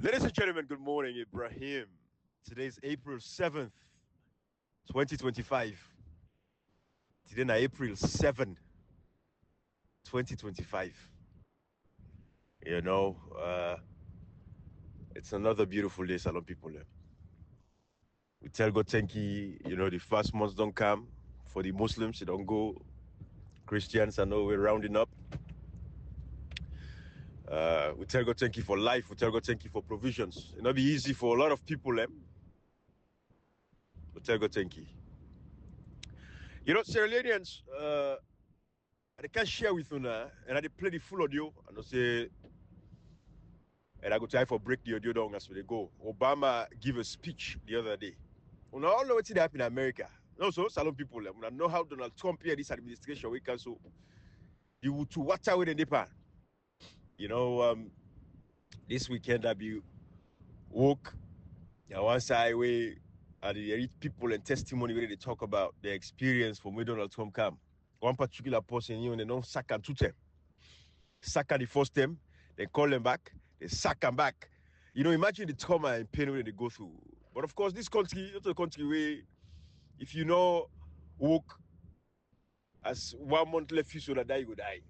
Ladies and gentlemen, good morning, Ibrahim. Today is April 7th, 2025. Today na April 7, 2025. You know, it's another beautiful day, Salon people. We tell God thank you, the fast months don't come. For the Muslims, they don't go. Christians, I know we're rounding up. We tell God thank you for life. We tell God thank you for provisions. It'll be easy for a lot of people. We tell God thank you. Sierra Leoneans, I can share with you now, and I play the full audio, and I say, and I go try for break the audio down as we go. Obama give a speech the other day. We all know what's happening in America. Also, Salon people, we know how Donald Trump here this administration we can so you to watch out with the Nepal. This weekend I be woke. One side way and they read people and testimony where they talk about their experience from where Donald Trump come. One particular person, they don't sack and two them. Sack the first time, they call them back, they sack them back. Imagine the trauma and pain where they go through. But of course, this country, it's a country where if you know woke as 1 month left you so that die, you go die.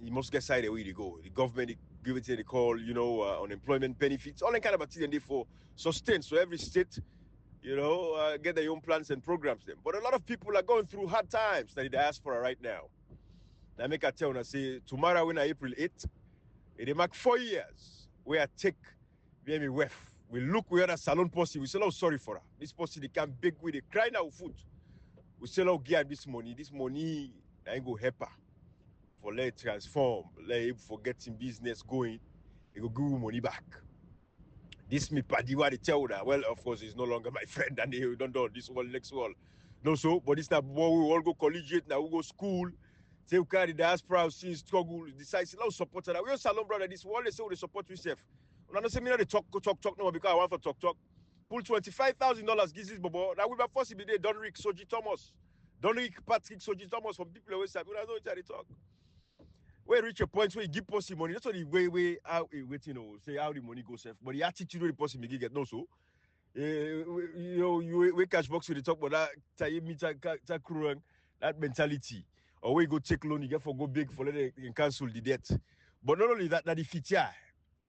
You must get side where you go. The government give it they call, unemployment benefits, all that kind of material and they for sustain. So every state, get their own plans and programs them. But a lot of people are going through hard times in the diaspora right now. Now make a tell and I say tomorrow when April 8th, it mark 4 years where I take me wef. We look where the salon posse, we say, oh sorry for her. This posse they can beg with they cry now foot. We say, oh get this money I ain't go help her. For let it transform, let him for getting business going, he go give you money back. This me paddy what they tell that. Well, of course, he's no longer my friend, and he don't do this one, next one. No, so, but it's not more we all go collegiate, now we go school. Say we carry the diaspora, see struggle, decide, say, let's support that. We all salon brother, this one, they say we support yourself. And I don't say me not they talk no because I want for talk. Pull $25,000, gives this bobo. Now we have first be there, Dunrick Sogie-Thomas. Dunrick Patrick Sogie-Thomas from people always say, we don't know what they talk. Where reach a point where you give person money, that's not the way how say how the money goes safe. But the attitude where the person may get no so. You cash box with the talk about that mentality. Or where you go take loan, you get for go big for let them cancel the debt. But not only that, the feature,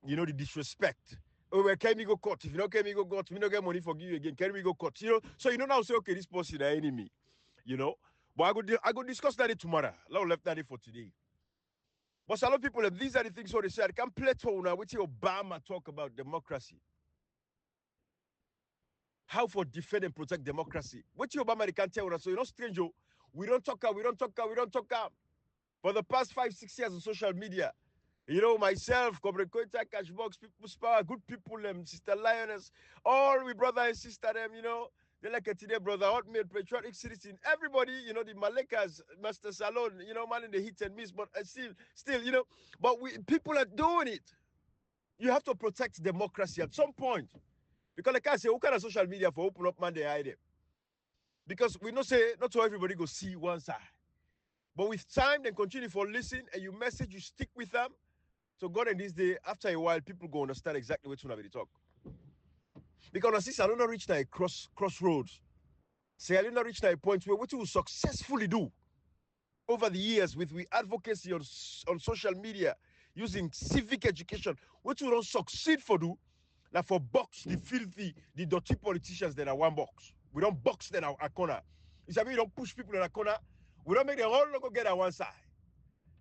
the disrespect. Oh, where can we go court? If you don't can we go court, we don't get money for give you again. Can we go court? So now say okay, this person is the enemy. But I go discuss that tomorrow. Now left that for today. But a lot of people, these are the things what they say. I can play to now with Obama talk about democracy. How for defend and protect democracy. What Obama they can tell us, so strange, we don't talk. For the past 5-6 years on social media, myself, Comrade Koita, Cashbox, People's Power, good people, Sister Lioness, all we brother and sister them, they like a today, brother, hotmail, patriotic citizen, everybody, the Malekas, Master Salon, man in the hit and miss, but still, but people are doing it. You have to protect democracy at some point. Because like I say, who kind of social media for open up man they hide it? Because we know say, not so everybody go see one side. But with time, then continue for listen, and you message, you stick with them. So God in this day, after a while, people go understand exactly what they talk. Because I don't know reach a crossroads. Say I don't know reach a point where what you will successfully do over the years with advocacy on social media, using civic education, what you don't succeed for do, now for box the filthy, the dirty politicians that are one box. We don't box them at a corner. It's I mean we don't push people in a corner. We don't make them all go get at one side.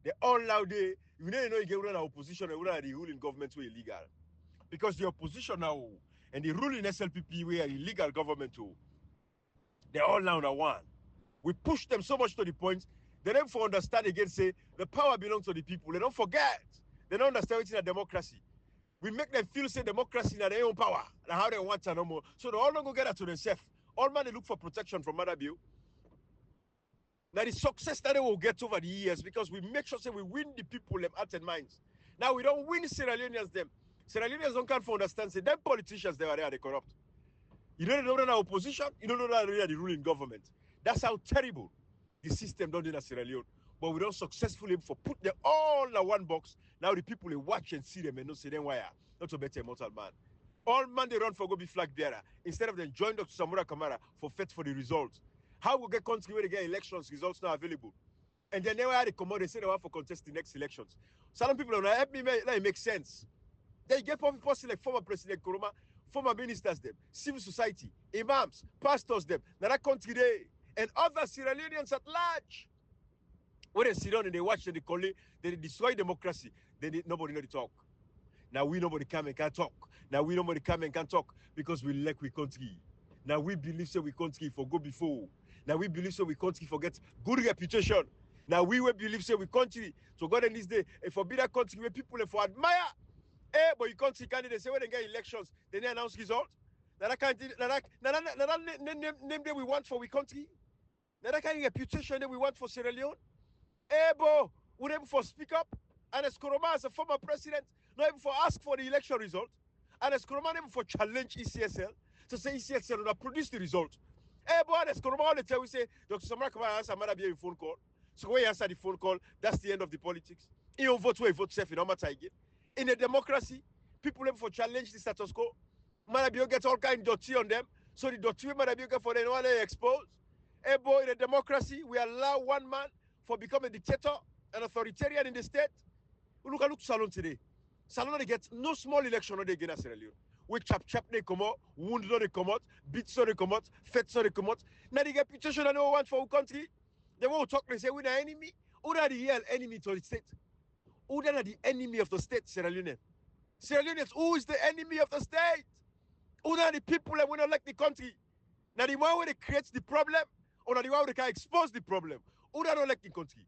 They all now they you know you get an opposition and the ruling government were illegal. Because the opposition now and the ruling SLPP were illegal government too. They all now one. We push them so much to the point they don't for understand again say the power belongs to the people. They don't forget. They don't understand what's in a democracy. We make them feel say democracy in their own power and how they want to no more. So they all don't go get that to themselves. All man they look for protection from other bill. Now the success that they will get over the years because we make sure say we win the people them hearts and minds. Now we don't win Sierra Leoneans them. Sierra Leoneans don't can't understand say them politicians they are corrupt. You don't know that opposition, you don't know that they are the ruling government. That's how terrible the system don't do in Sierra Leone. But we don't successfully for put them all in one box. Now the people they watch and see them and not say them why not to better immortal man. All man they run for go be flag bearer instead of them join Dr. Samura Kamara for fight for the results. How will get country where they get elections results now available? And then they were the commode, they say they want for contest the next elections. Some people don't help me let it make sense. They get people like former President Koroma, former ministers them, civil society, imams, pastors them, now that country they and other Sierra Leoneans at large. When they sit down and they watch and they call it, they destroy democracy, then nobody know to talk. Now we nobody come and can't talk. Now we nobody come and can't talk because we lack we country. Now we believe so we country for go before. Now we believe so we country forget good reputation. Now we will believe so we country. So God in this day, if for be that country where people for admire. But you country candidates say when they get elections, then they announce results. Now that kind name that we want for we country. Now that kind of reputation that we want for Sierra Leone. But we never for speak up. Ernest Koroma as a former president, not even for ask for the election result. Ernest Koroma never for challenge ECSL to say ECSL will not produce the result. But Ernest Koroma all the time we say, Dr. Samara Kamara answer Marabi a phone call. So when you answer the phone call, that's the end of the politics. You vote where you vote safe, you don't matter again. In a democracy, people never for challenge the status quo. Marabio gets all kind of dirty on them. So the dirty Marabio get for them one they expose. But in a democracy, we allow one man for become a dictator, an authoritarian in the state. Look at Salon today. Salon they get no small election on the again Sierra Leone. We chap they come out, wound they come out, beats they come out, feds they come out. Now they get petition and no one for our country. They won't talk, they say we're the enemy. Who are the real enemy to the state? Who are the enemy of the state, Sierra Leone? Sierra Leoneans, who is the enemy of the state? Who are the people that will not like the country? Now the one where they create the problem, or the one where they can expose the problem. Who are not like the country?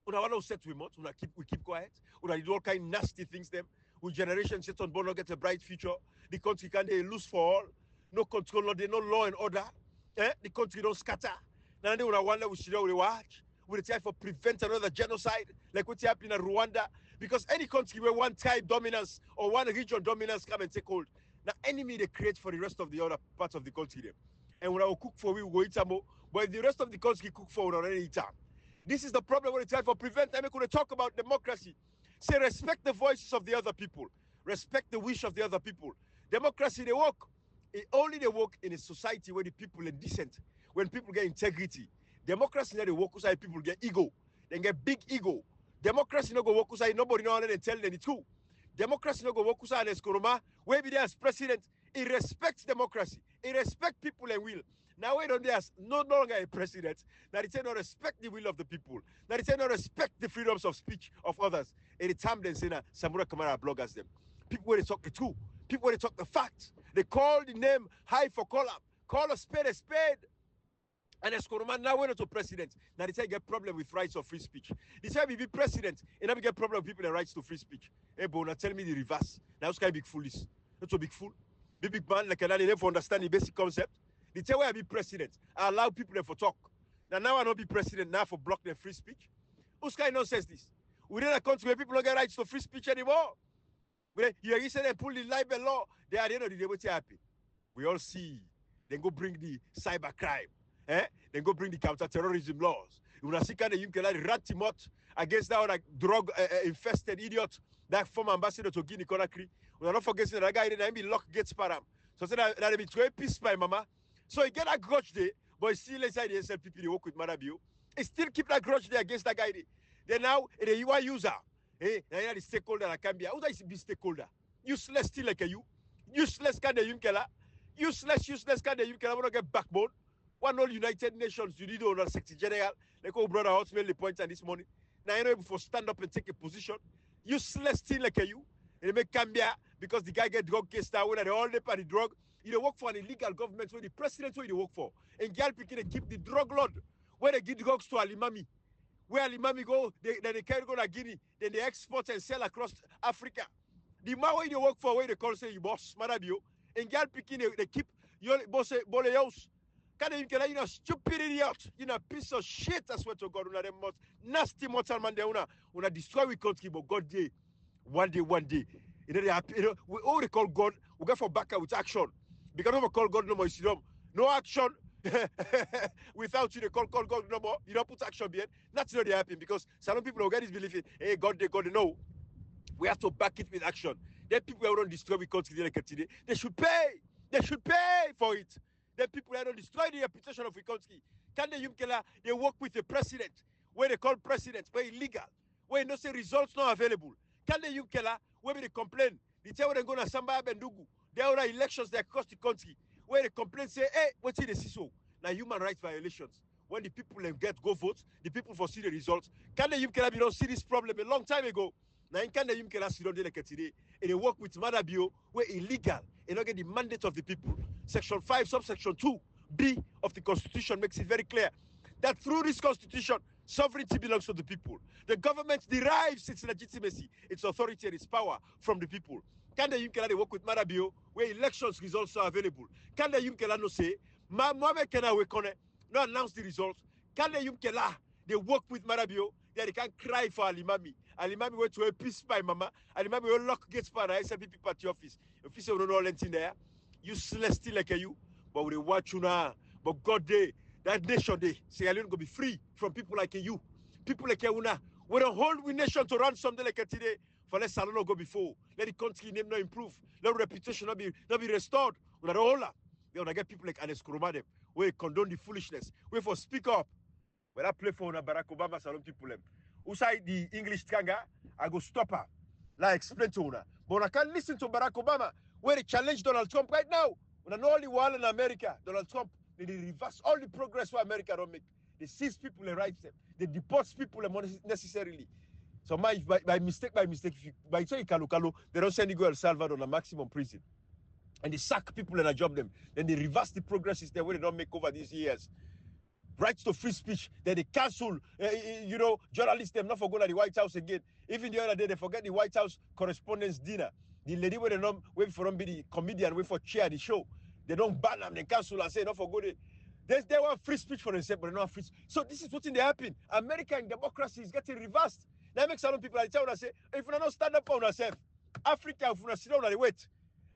We don't set we must. We keep quiet. We do all kind of nasty things. Them. With generation set on board, not get a bright future. The country can they lose for all. No control, no law and order. The country don't scatter. Now they will wonder we should watch. We try for prevent another genocide like what happened in Rwanda. Because any country where one tribe dominance or one region dominance come and take hold, now enemy they create for the rest of the other parts of the country. Them. And when I will cook for we will eat more. But if the rest of the country cook for we already eat them. This is the problem when they try for prevent. I'm going to talk about democracy. Say respect the voices of the other people. Respect the wish of the other people. Democracy, they work. Only they work in a society where the people are decent. When people get integrity. Democracy, they work outside people get ego. They get big ego. Democracy no go work outside. Nobody know and tell them the truth. Democracy no go work outside as Koroma. Where be there as president. He respects democracy. He respects people and will. Now we don't there's no longer a president. Now they say not respect the will of the people. Now they say not respect the freedoms of speech of others. Any time they say now Samura Kamara bloggers them. People where they talk the truth. People where they talk the facts. They call the name high for column. Call a spade a spade. And as Koroma now we're not a president. Now they say get problem with rights of free speech. They say we be president and now we get problem with people and rights to free speech. Hey bro, now tell me the reverse. Now it's kind of big foolish. Not a big fool. Big man like I never understand the basic concept. They tell where I be president. I allow people to talk. Now I not be president now for block their free speech. Who's kind of nonsense this? We're in a country where people don't get rights to free speech anymore. You say they pull the libel law. They are the end of the day what happen. We all see. Then go bring the cyber crime. Then go bring the counter-terrorism laws. You see kind of you can like rat him out against that like drug infested idiot that former ambassador to Guinea Conakry. We're not forgetting that guy didn't be lock gates param. So say that be 12 peace by mama. So he get that grudge there, but he still inside the SLPP, they work with Marabio. He still keep that grudge there against that guy there. Then now, the UI user, now the stakeholder that can be, how does he be stakeholder? Useless still like you. Useless kind of yunkela. Useless kind of yunkela, we don't get backbone. One all United Nations, you need on Secretary General, like our brother House made the point on this morning. Now you know able to stand up and take a position. Useless still like you. And they make Cambia because the guy get drug case now when they all dip on the drug. You work for an illegal government where the president where you work for. And girl picking they keep the drug lord where they give drugs to Alimami. Where Alimami go, then they carry go to Guinea, then they export and sell across Africa. The man where you work for where they call say you boss, Marabio, and girl picking they keep your boss boleos. Can you know stupid idiot, you know piece of shit, I swear to God, una the most nasty mortal man there, una destroy we country, but God day, one day. You know, they happy, you know, we all call God, we go for back with action. Because we call God no more, no action. Without you, they call God no more. You don't put action behind. That's not happen because some people will get this belief in, hey, God, they no. We have to back it with action. The people who don't destroy the country like today, they should pay. They should pay for it. The people who don't destroy the reputation of the country. Can they work with the president, where they call president, where illegal, where no say results not available. Can they where they complain? They tell them go to Samba Bendugu. There are elections that cost the country, where they complain, say, hey, what's in the CISO? Now human rights violations. When the people go vote, the people foresee the results. Can they don't see this problem a long time ago? Now can they see like today? And they work with Madabio, where illegal, and not get the mandate of the people. Section 5, subsection 2B of the Constitution makes it very clear that through this Constitution, sovereignty belongs to the people. The government derives its legitimacy, its authority, and its power from the people. Can the they work with Madabio, where elections results are available? Can the no say, Mohamed Kena we not announce the results? Can the they work with Madabio, that they can cry for Alimami? Alimami went to a peace by Mama. Alimami will lock gates for the SNPP party office. Office will not let in there. Useless still like you, but we watch you now. But God day, that nation day, Sierra Leone gonna be free from people like you. People like you now. We don't hold we nation to run something like today. For let Salon go before. Let the country name not improve. Let reputation not be restored. We don't hold up. They wanna get people like Ernest Koroma them. We condone the foolishness. We for speak up. When I play for Barack Obama, Salon people them. Who say the English tanga, I go stop her. Like explain to her. But I can't listen to Barack Obama where they challenge Donald Trump right now. When I know only one in America, Donald Trump, they reverse all the progress for America don't make. They seize people and rights them. They deport people unnecessarily. So by mistake, by saying Kalo, they don't send you go El Salvador on a maximum prison. And they sack people and job them. Then they reverse the progresses there where they don't make over these years. Rights to free speech, then they cancel, journalists, them not for going to the White House again. Even the other day, they forget the White House Correspondents' Dinner. The lady where they don't wait for them be the comedian, wait for chair the show. They don't ban them, they cancel and say, not for good. They want free speech for themselves, but they don't have free speech. So this is what's in the happen. American democracy is getting reversed. That makes some people tell us, say, if we don't stand up for ourselves, Africa, if we don't sit down and wait,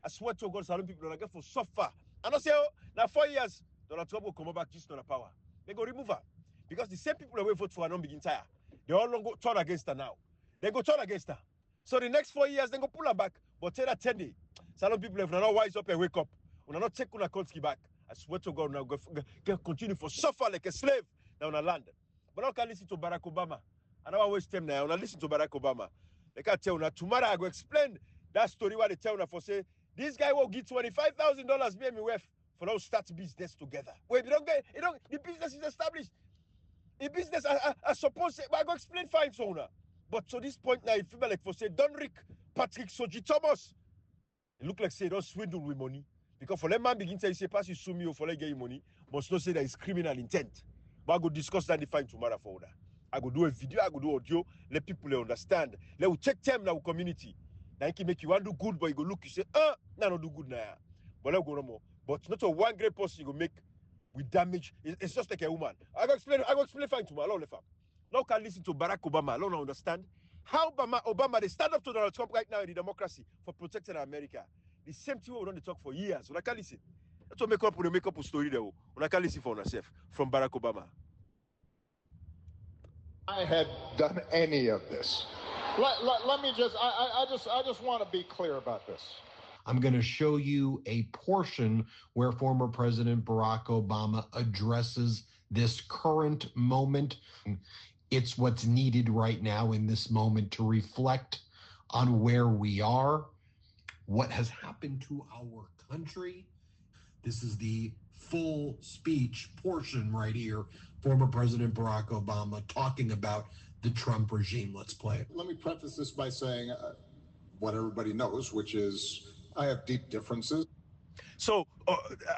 I swear to God, some people don't get for suffer. And I say, oh, now 4 years, Donald Trump will come back just to the power. They go remove her. Because the same people that will vote for her don't begin tired. They all go turn against her now. They go turn against her. So the next 4 years, they go pull her back. But tell her 10 days. Some people, if they're not wise up and wake up, when not take our country back, I swear to God, now go continue for suffer like a slave now on the land. But I can listen to Barack Obama. I never waste time now. I listen to Barack Obama. They can tell you tomorrow I go explain that story where they tell you for say, this guy will give $25,000 me and my wife for us start business together. Wait, the business is established. The business, I suppose, I go explain fine so now. But to this point now, it feel like for say, Dunrick Patrick Sogie-Thomas. It look like say, don't swindle with money. Because for that man begin to say, pass you sue me or for let get you money, must not say that it's criminal intent. But I go discuss that fine tomorrow for that. I go do a video, I go do audio, let people understand. Let we take time in our community. Now, it can make you want to do good, but you go look, you say, no, no, do good now. But let go no more. But not a one great person you go make with damage. It's just like a woman. I go explain fine tomorrow. Now can listen to Barack Obama. I don't understand how Obama they stand up to Donald Trump right now in the democracy for protecting America. The same thing we don't talk for years. When I can listen. That's what make up a story there. When I can listen for ourselves from Barack Obama. I had done any of this. Let me I just want to be clear about this. I'm going to show you a portion where former President Barack Obama addresses this current moment. It's what's needed right now in this moment to reflect on where we are, what has happened to our country. This is the full speech portion right here. Former President Barack Obama talking about the Trump regime. Let's play it. Let me preface this by saying what everybody knows, which is I have deep differences. So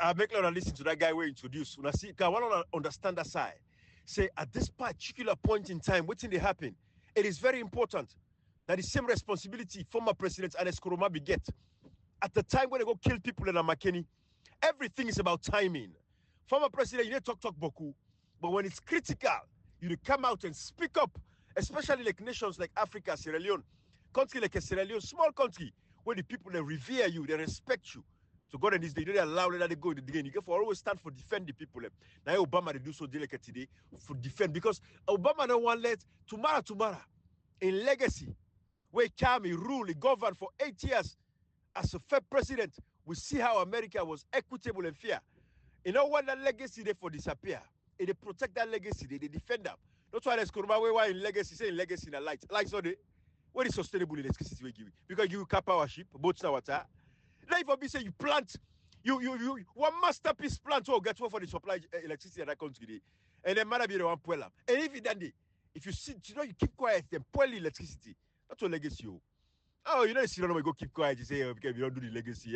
I make a listen to that guy we introduced. When I see, I want to understand that side. Say at this particular point in time, what's in the happen? It is very important that the same responsibility former President Ernest Koroma beget at the time when they go kill people in Amakeni. Everything is about timing. Former President, you need to talk Boku, but when it's critical, you come out and speak up, especially like nations like Africa, Sierra Leone, country like Sierra Leone, small country, where the people they revere you, they respect you. So God and this day, they don't allow that they go again. You get for always stand for defend the people. Now Obama they do so delicate today for defend because Obama don't want let tomorrow in legacy where he rule, he govern for 8 years. as a fair president, we see how America was equitable and fair. You know what that legacy they for disappear? They protect that legacy, they defend them. That's why there's Koroma why in legacy, saying legacy in a light. Lights on the what is sustainable electricity we give you? Because you cap our ship, boats now water. Now if I say you plant, you one masterpiece plant or get one for the supply electricity in that country. And then man be the one pull up. And if that day, if you see, you know, you keep quiet, then pull electricity. That's what legacy you. Oh, you know, you don't go keep quiet. You say, oh, because you don't do the legacy.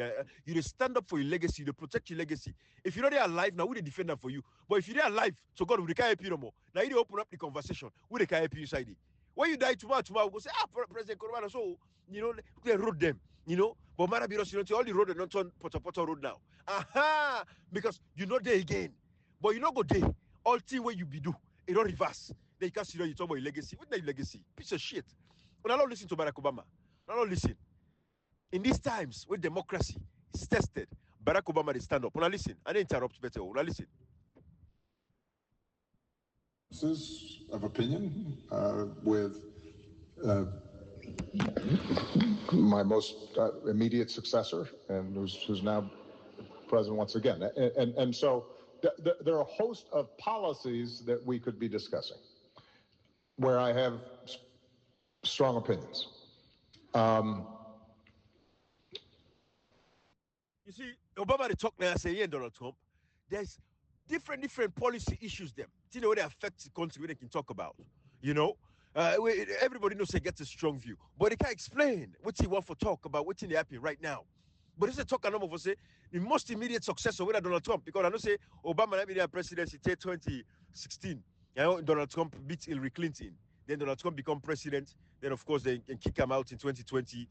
You just stand up for your legacy. You protect your legacy. If you're not there alive, now we the defend them for you. But if you're there alive, so God will help you no more. Now you open up the conversation. We the help you inside it. When you die tomorrow, we'll go say, President Koroma, so you know they road them. You know, but Marabiros, you know, all the road and not on Poto road now. Aha, because you know there again. But you know go there. All thing where you be do, it don't reverse. Then you can't see you talk about your legacy. What's your legacy? Piece of shit. When I don't listen to Barack Obama. Now listen. In these times where democracy is tested, Barack Obama is stand up. Now listen. I didn't interrupt better. Now listen. Of opinion with my most immediate successor, and who's now president once again, and so there are a host of policies that we could be discussing where I have strong opinions. You see, Obama they talk now, say, yeah, Donald Trump, there's different policy issues them. You know, they affect the country, they can talk about. You know, everybody knows they get a strong view, but they can't explain what he want for talk about what's happening right now. But it's a talk and of say the most immediate successor with Donald Trump, because I know say Obama had been the presidency till 2016. You know, Donald Trump beat Hillary Clinton. Then Donald Trump become president. Then, of course, they can kick him out in 2020.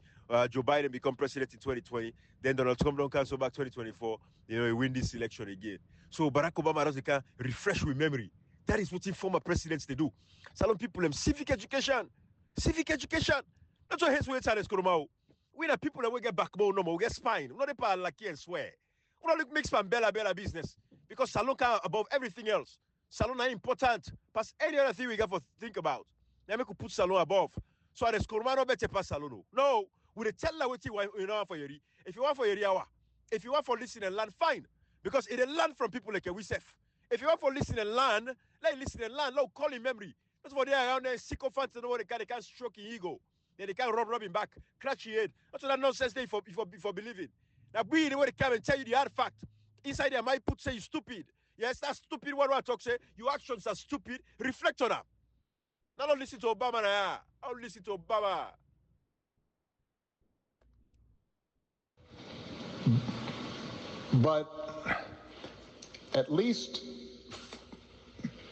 Joe Biden become president in 2020. Then Donald Trump don't cancel back 2024. You know, he win this election again. So Barack Obama doesn't can refresh with memory. That is what former presidents they do. Salon people them civic education. Civic education. That's what his way Ernest Koroma. We the people that will get backbone no more, we get spine. We not the power lucky and swear. We not look mix from Bella business. Because Salon can above everything else. Salon are important. Past any other thing we got to think about. Now we could put Salon above. So Ernest Koroma no better pass Salon. No. We tell you what you want for your. If you want for your hour, if you want for listen and learn, fine. Because it learn from people like we self. If you want for listen and learn, let listen and learn, let call in memory. That's what they are around there, sycophants and what they can't stroke in ego. Then they can't rub him back, crash your head. That's what that nonsense they for believing. Now we the way they come and tell you the hard fact. Inside there might put say you stupid. Yes, that's stupid what I talk say. Your actions are stupid. Reflect on them. Now don't listen to Obama now. I'll listen to Obama. But at least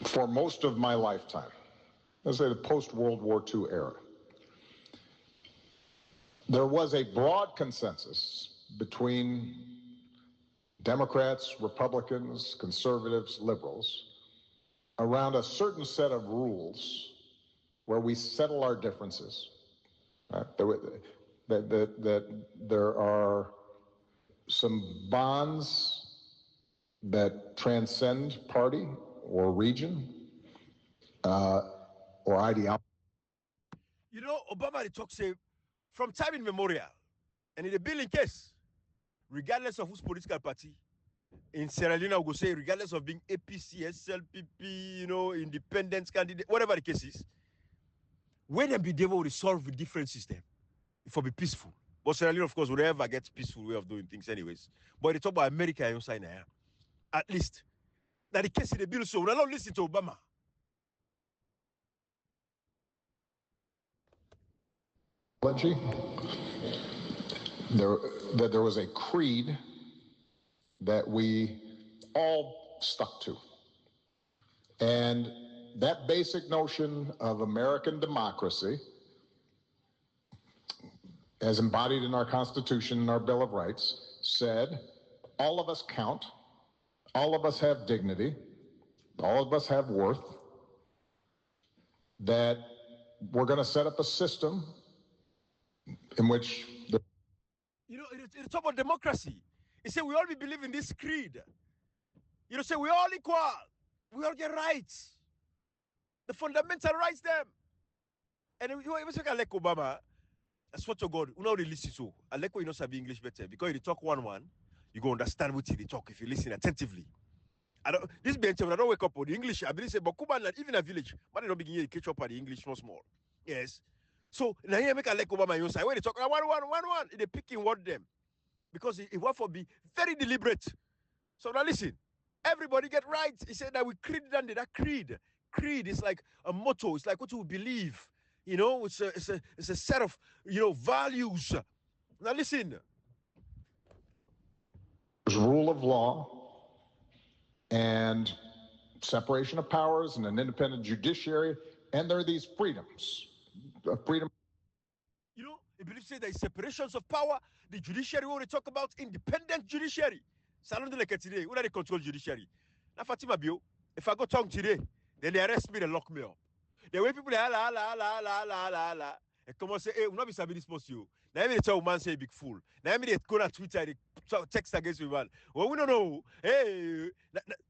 for most of my lifetime, let's say the post-World War II era, there was a broad consensus between Democrats, Republicans, conservatives, liberals, around a certain set of rules where we settle our differences. That there are some bonds that transcend party or region or ideology. You know, Obama they talk say from time immemorial, and in the billing case, regardless of whose political party, in Sierra Leone, I will say, regardless of being APC, SLPP, you know, independent candidate, whatever the case is, when they be able to resolve the different system, it will be peaceful. But Sierra Leone, of course, will never get peaceful way of doing things anyways. But they talk about America and China, at least. Now the case in the bill, so we don't listen to Obama. There was a creed that we all stuck to. And that basic notion of American democracy, as embodied in our Constitution and our Bill of Rights, said all of us count, all of us have dignity, all of us have worth, that we're going to set up a system in which you know, it's talk about democracy. It said we all believe in this creed. You know, say we all equal. We all get rights. The fundamental rights them. And you even say like Obama, I swear to God, you know they listen to. I like when you know sabi English better because if you talk one, you go understand what they talk if you listen attentively. I don't. This be when I don't wake up on the English. I believe say, but Cuba, even a village, but they don't begin to catch up on the English small. Yes. So now here make a like over my own side. When they talk one, they picking word them because it want for be very deliberate. So now listen, everybody get right. He said that we creed that creed. Creed is like a motto. It's like what you believe. You know, it's a set of values. Now listen. There's rule of law and separation of powers and an independent judiciary, and there are these freedoms. Freedom. You know, I believe say there is separations of power. The judiciary, when we talk about independent judiciary. Salon de like today, who are the control judiciary? Now Fatima Bio, if I go tongue today, then they arrest me, they lock me up. The way people la. And come on say, hey, we'll not be sabi this post you. Now me they tell man say big fool. Now me they go on Twitter, they text against me man. Well, we don't know. Hey,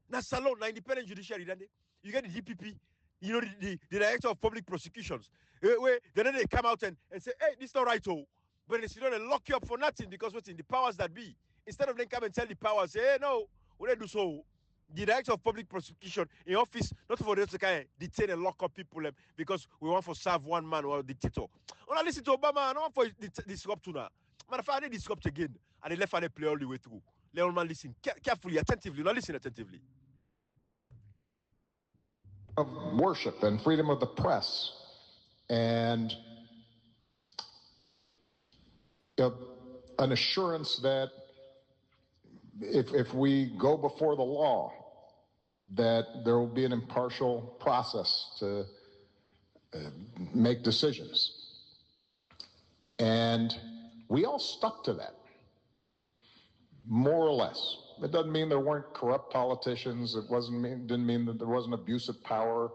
na salon, na independent judiciary, then you get the DPP, you know, the director of public prosecutions. Where then they come out and say, hey, this is not right, oh. But they don't lock you up for nothing because what's in the powers that be. Instead of them come and tell the powers, say, hey, no, we don't do so. The director of public prosecution in office, not for them to kind of detain and lock up people because we want to serve one man or a dictator. When I listen to Obama, I don't want for disrupt to now. Man, if I disrupt again, and they left and they play all the way through. Let all man listen carefully, attentively, not listen attentively. Of worship and freedom of the press and an assurance that if we go before the law, that there will be an impartial process to make decisions. And we all stuck to that, more or less. It doesn't mean there weren't corrupt politicians. It didn't mean that there wasn't abuse of power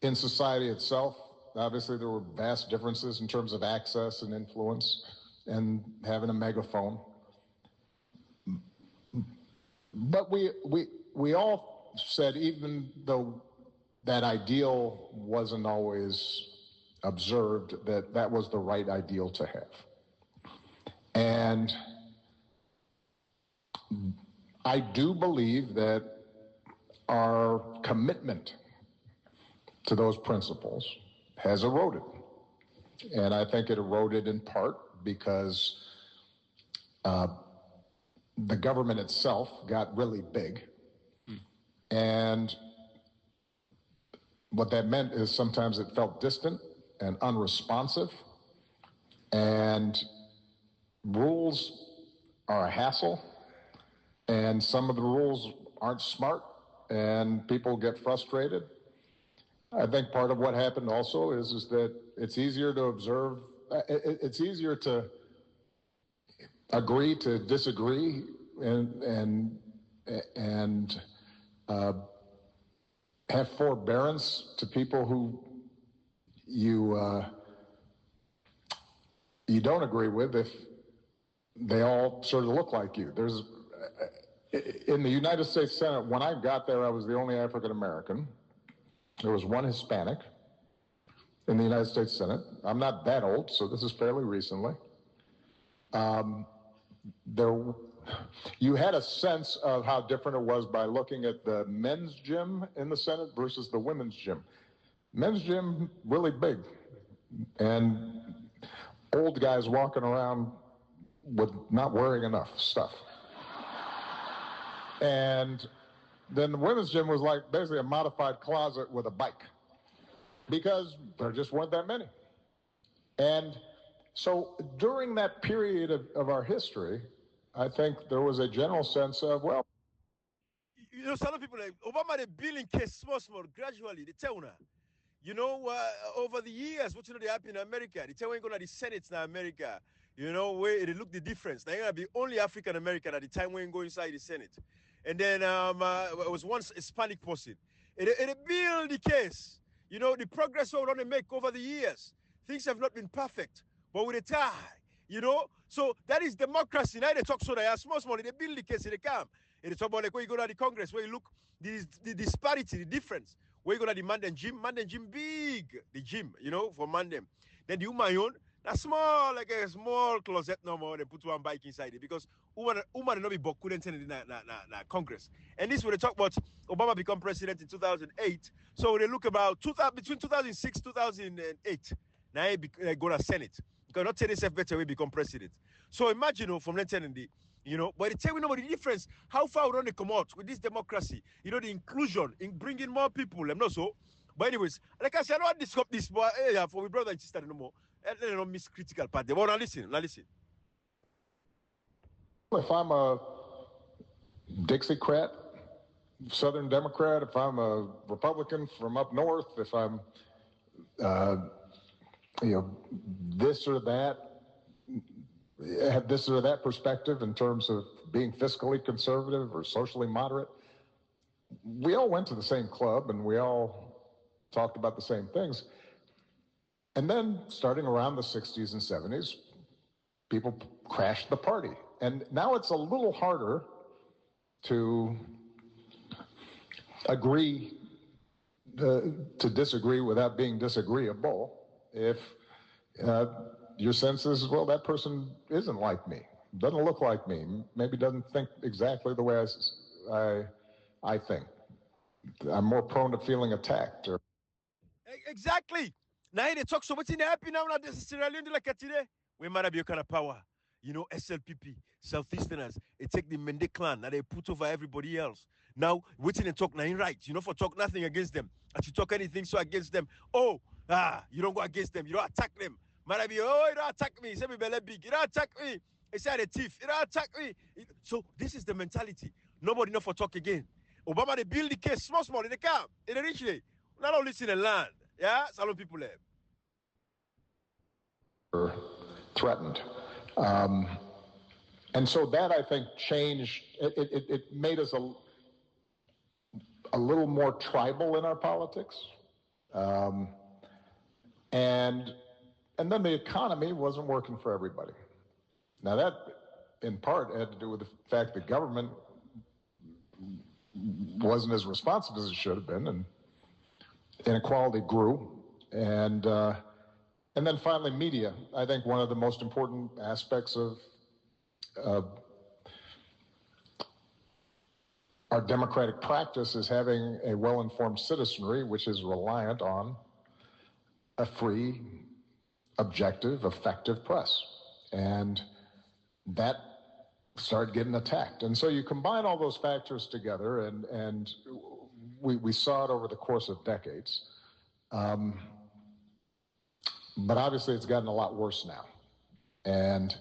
in society itself. Obviously, there were vast differences in terms of access and influence and having a megaphone. But we all said, even though that ideal wasn't always observed, that was the right ideal to have. And I do believe that our commitment to those principles has eroded. And I think it eroded in part because the government itself got really big. And what that meant is sometimes it felt distant and unresponsive. And rules are a hassle. And some of the rules aren't smart and people get frustrated. I think part of what happened also is that it's easier to observe, it's easier to agree to disagree and have forbearance to people who you don't agree with if they all sort of look like you. There's in the United States Senate, when I got there, I was the only African American. There was one Hispanic in the United States Senate. I'm not that old, so this is fairly recently. You had a sense of how different it was by looking at the men's gym in the Senate versus the women's gym. Men's gym, really big, and old guys walking around with not wearing enough stuff. And then the women's gym was like basically a modified closet with a bike because there just weren't that many. And so during that period of our history, I think there was a general sense of, well, you know, some people like Obama, they building case small, gradually. They tell now. You know, over the years, what you know they happen in America. They tell when you go to the Senate in America, you know, where they look the difference. Now you're gonna be only African American at the time when you go inside the Senate. And then it was once a Hispanic person. It build the case. You know, the progress we're going to make over the years. Things have not been perfect, but with a tie, you know. So that is democracy. Now they talk so they are small, they build the case, they come. And they talk about like when you go to the Congress, where you look, the disparity, the difference. Where you go to the Mandem gym big, the gym, you know, for Mandem. Then the woman own, that's small, like a small closet no more, they put one bike inside it because woman not be book couldn't send it in Congress. And this when they talk about Obama become president in 2008. So they look about between 2006 2008. Now he go to Senate. You cannot tell yourself better way become president. So imagine from then the but they tell we know the difference. How far we don't they come out with this democracy? The inclusion in bringing more people. I'm not so. But anyways, like I said, I don't want to disrupt this, but for my brother and sister no more. And they don't miss critical part. They want to listen. Now listen. If I'm a Dixiecrat, Southern Democrat, if I'm a Republican from up north, if I'm, this or that, have this or that perspective in terms of being fiscally conservative or socially moderate, we all went to the same club and we all talked about the same things. And then starting around the 60s and 70s, people crashed the party. And now it's a little harder to agree, to disagree without being disagreeable if your sense is, well, that person isn't like me, doesn't look like me, maybe doesn't think exactly the way I think. I'm more prone to feeling attacked. Exactly. Now they talk so much in the happy now, not necessarily like today. We might have your kind of power. SLPP, Southeasterners, they take the Mende clan, now they put over everybody else. Now, waiting and talk nothing right. For talk nothing against them. As you talk anything so against them, you don't go against them, you don't attack them. Might be, you don't attack me. Say me belly big, you don't attack me. They say the thief, you don't attack me. So this is the mentality. Nobody know for talk again. Obama they build the case, small, in the camp, in the rich day. Not only listen and land. Yeah, salon people there. Threatened. And so that, I think, changed, it made us a little more tribal in our politics. And then the economy wasn't working for everybody. Now that, in part, had to do with the fact that government wasn't as responsive as it should have been, and inequality grew. And then finally, media. I think one of the most important aspects of our democratic practice is having a well-informed citizenry, which is reliant on a free, objective, effective press. And that started getting attacked. And so you combine all those factors together, and we saw it over the course of decades. But obviously it's gotten a lot worse now. And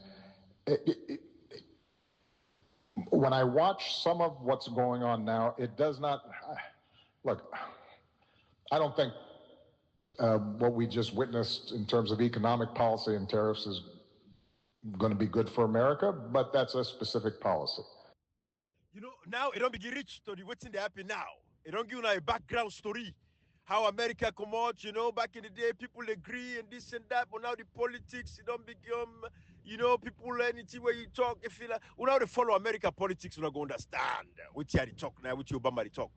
when I watch some of what's going on now, it does not, look, I don't think what we just witnessed in terms of economic policy and tariffs is going to be good for America, but that's a specific policy. Now it don't begin rich to the what's in the happen now. It don't give a background story. How America come out, back in the day, people agree and this and that, but now the politics, it don't become, people, anything where you talk, if you now they follow America politics, you're not going to understand which are the talk now, which Obama the talk.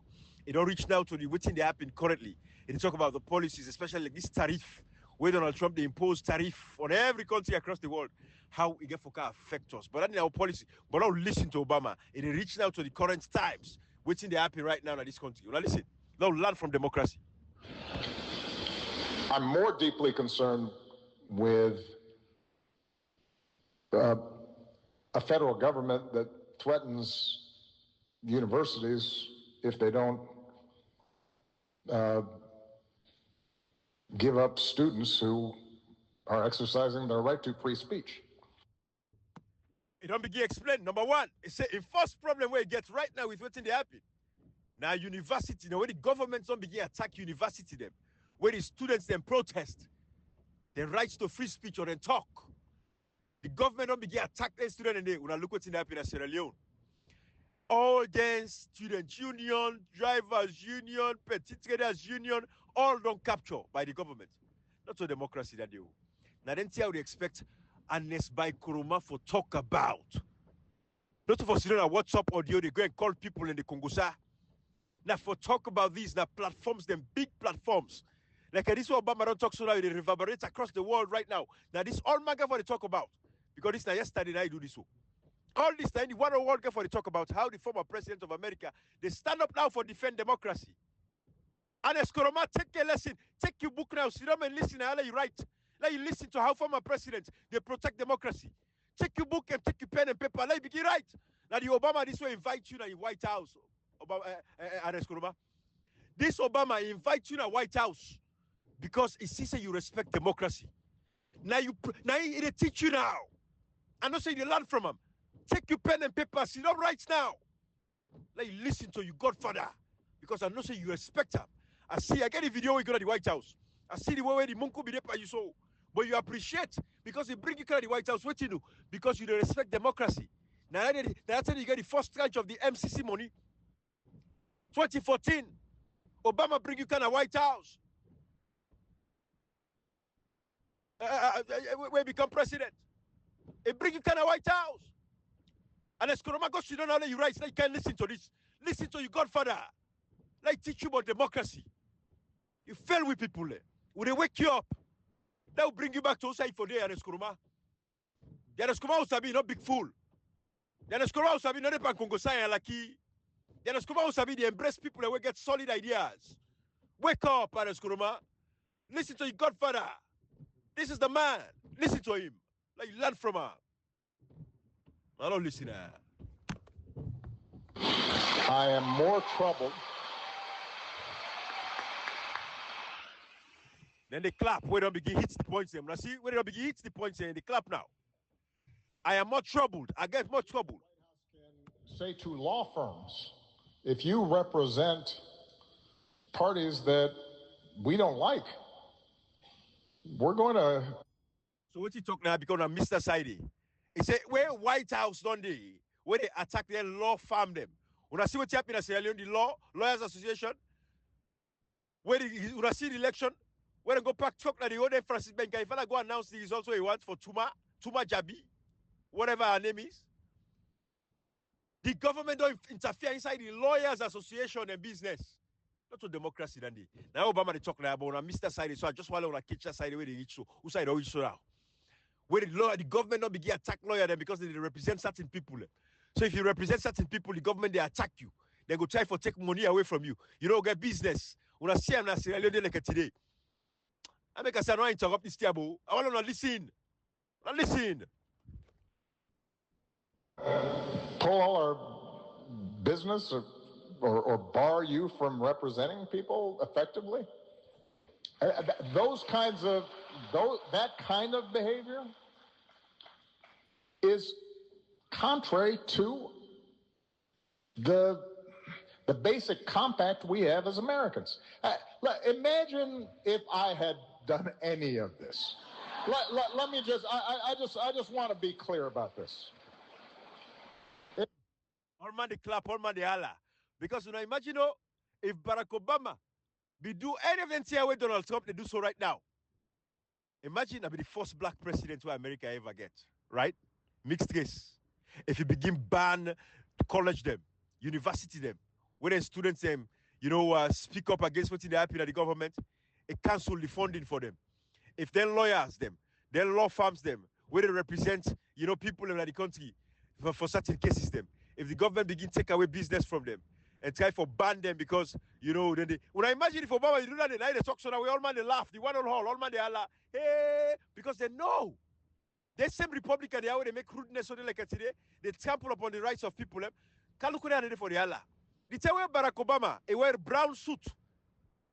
It don't reach now to the what's in the happen currently. It talk about the policies, especially like this tariff, where Donald Trump, they impose tariff on every country across the world, how it get for car affect us. But that's our policy. But now listen to Obama. It reach now to the current times, what's in the happen right now in this country. Now listen, now learn from democracy. I'm more deeply concerned with a federal government that threatens universities if they don't give up students who are exercising their right to free speech. It don't begin explain. Number one, it's a first problem where it gets right now with what's in the happen. Now university, where the government don't begin attack university them, where the students then protest their rights to free speech or then talk. The government don't begin attack the student and they when I look what's in the happen in Sierra Leone. All against student union, drivers union, petty traders union, all don't capture by the government. Not a democracy that they will. Now then how we expect Ernest Koroma for talk about. Not for sitting on WhatsApp audio, they go and call people in the Congosa. Now for talk about these, now platforms, them big platforms. Like this Obama don't talk so now, it reverberates across the world right now. Now this all maga for the talk about. Because this now yesterday night do this. All this time, the one world for the talk about how the former president of America, they stand up now for defend democracy. Ernest Koroma, take a lesson. Take your book now. Sit down and listen. I'll let you write. Let you listen to how former presidents, they protect democracy. Take your book and take your pen and paper. Let you begin write. Now the Obama this way invite you in the White House. Obama, Ernest Koroma. This Obama invite you in the White House because he sees that you respect democracy. Now he teach you now. I know say you learn from him. Take your pen and paper. Sit down right now. Let you listen to your Godfather. Because I know say you respect him. I get a video where you go to the White House. I see the way the Munko be there by you so. But you appreciate because he bring you to the White House. What you do? Because you respect democracy. Now that's how you get the first tranche of the MCC money. 2014, Obama bring you to the White House. Where become president. He bring you to the White House. And as Koroma goes, you don't know how you write. So you can't listen to this. Listen to your Godfather. Like teach you about democracy. You fail with people. When they wake you up, that will bring you back to outside for there, Ernest Koroma. The Ernest Koroma will be not big fool. The Ernest Koroma will be not a Congo Science like the Ernest Koroma will be the embrace people that will get solid ideas. Wake up, Ernest Koroma. Listen to your Godfather. This is the man. Listen to him. Like learn from him. I don't listen. I am more troubled. Then they clap. Where don't begin hits the points. Now see, where don't begin hits the points. They clap now. I am more troubled. I get more troubled. Say to law firms, if you represent parties that we don't like, we're going to. So what you talk now because I'm Mr. Saidi. He said, where White House don't they? Where they attack their law firm them. When I see what happened in Sierra Leone, the Lawyers Association, where when I see the election, where they go back talk like the other Francis Benga, if I go announce the results what he wants for Tuma Jabi, whatever her name is. The government don't interfere inside the Lawyers Association and business. Not to democracy, Dandy. Now Obama they talk now about Mr. Side, so I just want to catch that side where they reach so. Who side always so now? Where the government not begin attack lawyer them because they represent certain people. So if you represent certain people, the government they attack you. They go try for take money away from you. You don't get business. When I see them in Sierra Leone like today, I make us not interrupt this table. I want to listen. Not listen. Pull all our business or bar you from representing people effectively? That kind of behavior is contrary to the basic compact we have as Americans. Imagine if I had done any of this. Let me I just want to be clear about this. All man they clap, all man they holla. Because imagine if Barack Obama be do any of them here where Donald Trump they do so right now. Imagine I'll be the first black president where America ever get, right? Mixed race. If you begin ban college them, university them, where the students them, speak up against what's in the happen at the government, it cancel the funding for them. If then lawyers them, then law firms them, where they represent, people in the country for certain cases them. If the government begin take away business from them and try for ban them because, then they, when I imagine if Obama you do that, they talk so that we all man they laugh, the one all man they holla, hey, because they know. The same Republican they are where they make rudeness on like today, they trample upon the rights of people. Can't look at it for the Allah. The time where Barack Obama, he wear brown suit.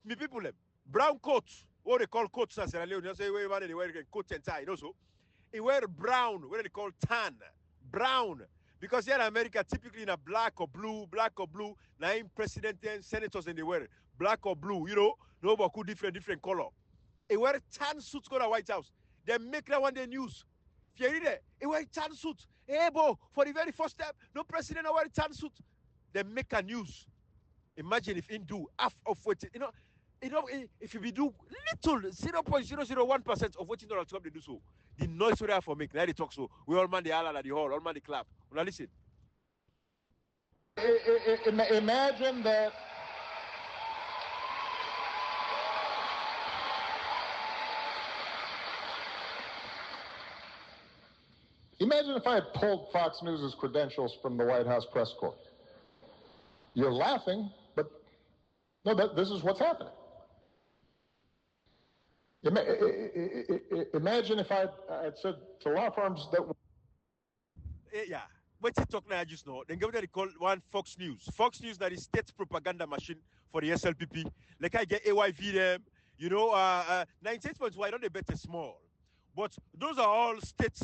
Me people brown coat, what they call coats in Sierra Leone. You say where they wear coat and tie, so. He wear brown, what they call tan, brown. Because here in America, typically in a black or blue, now in president and senators and they wear black or blue, no but different color. He wear tan suits go to the White House. They make that one day news. If you read it, he wear tan suit. Hey, bo, for the very first time, no president wear tan suit. They make a news. Imagine if in do half of what if you do little 0.001% of what Donald Trump they do so, the noise we have for make now they talk so. We all man the holler at the hall, all man the clap. Now listen. Imagine that. Imagine if I had pulled Fox News' credentials from the White House press corps. You're laughing, but no, this is what's happening. Imagine if I had said to law firms that... Yeah. What you talk now just now, then give they call one Fox News. Fox News that is state propaganda machine for the SLPP. Like I get AYV them, 98 points why don't they bet small. But those are all state,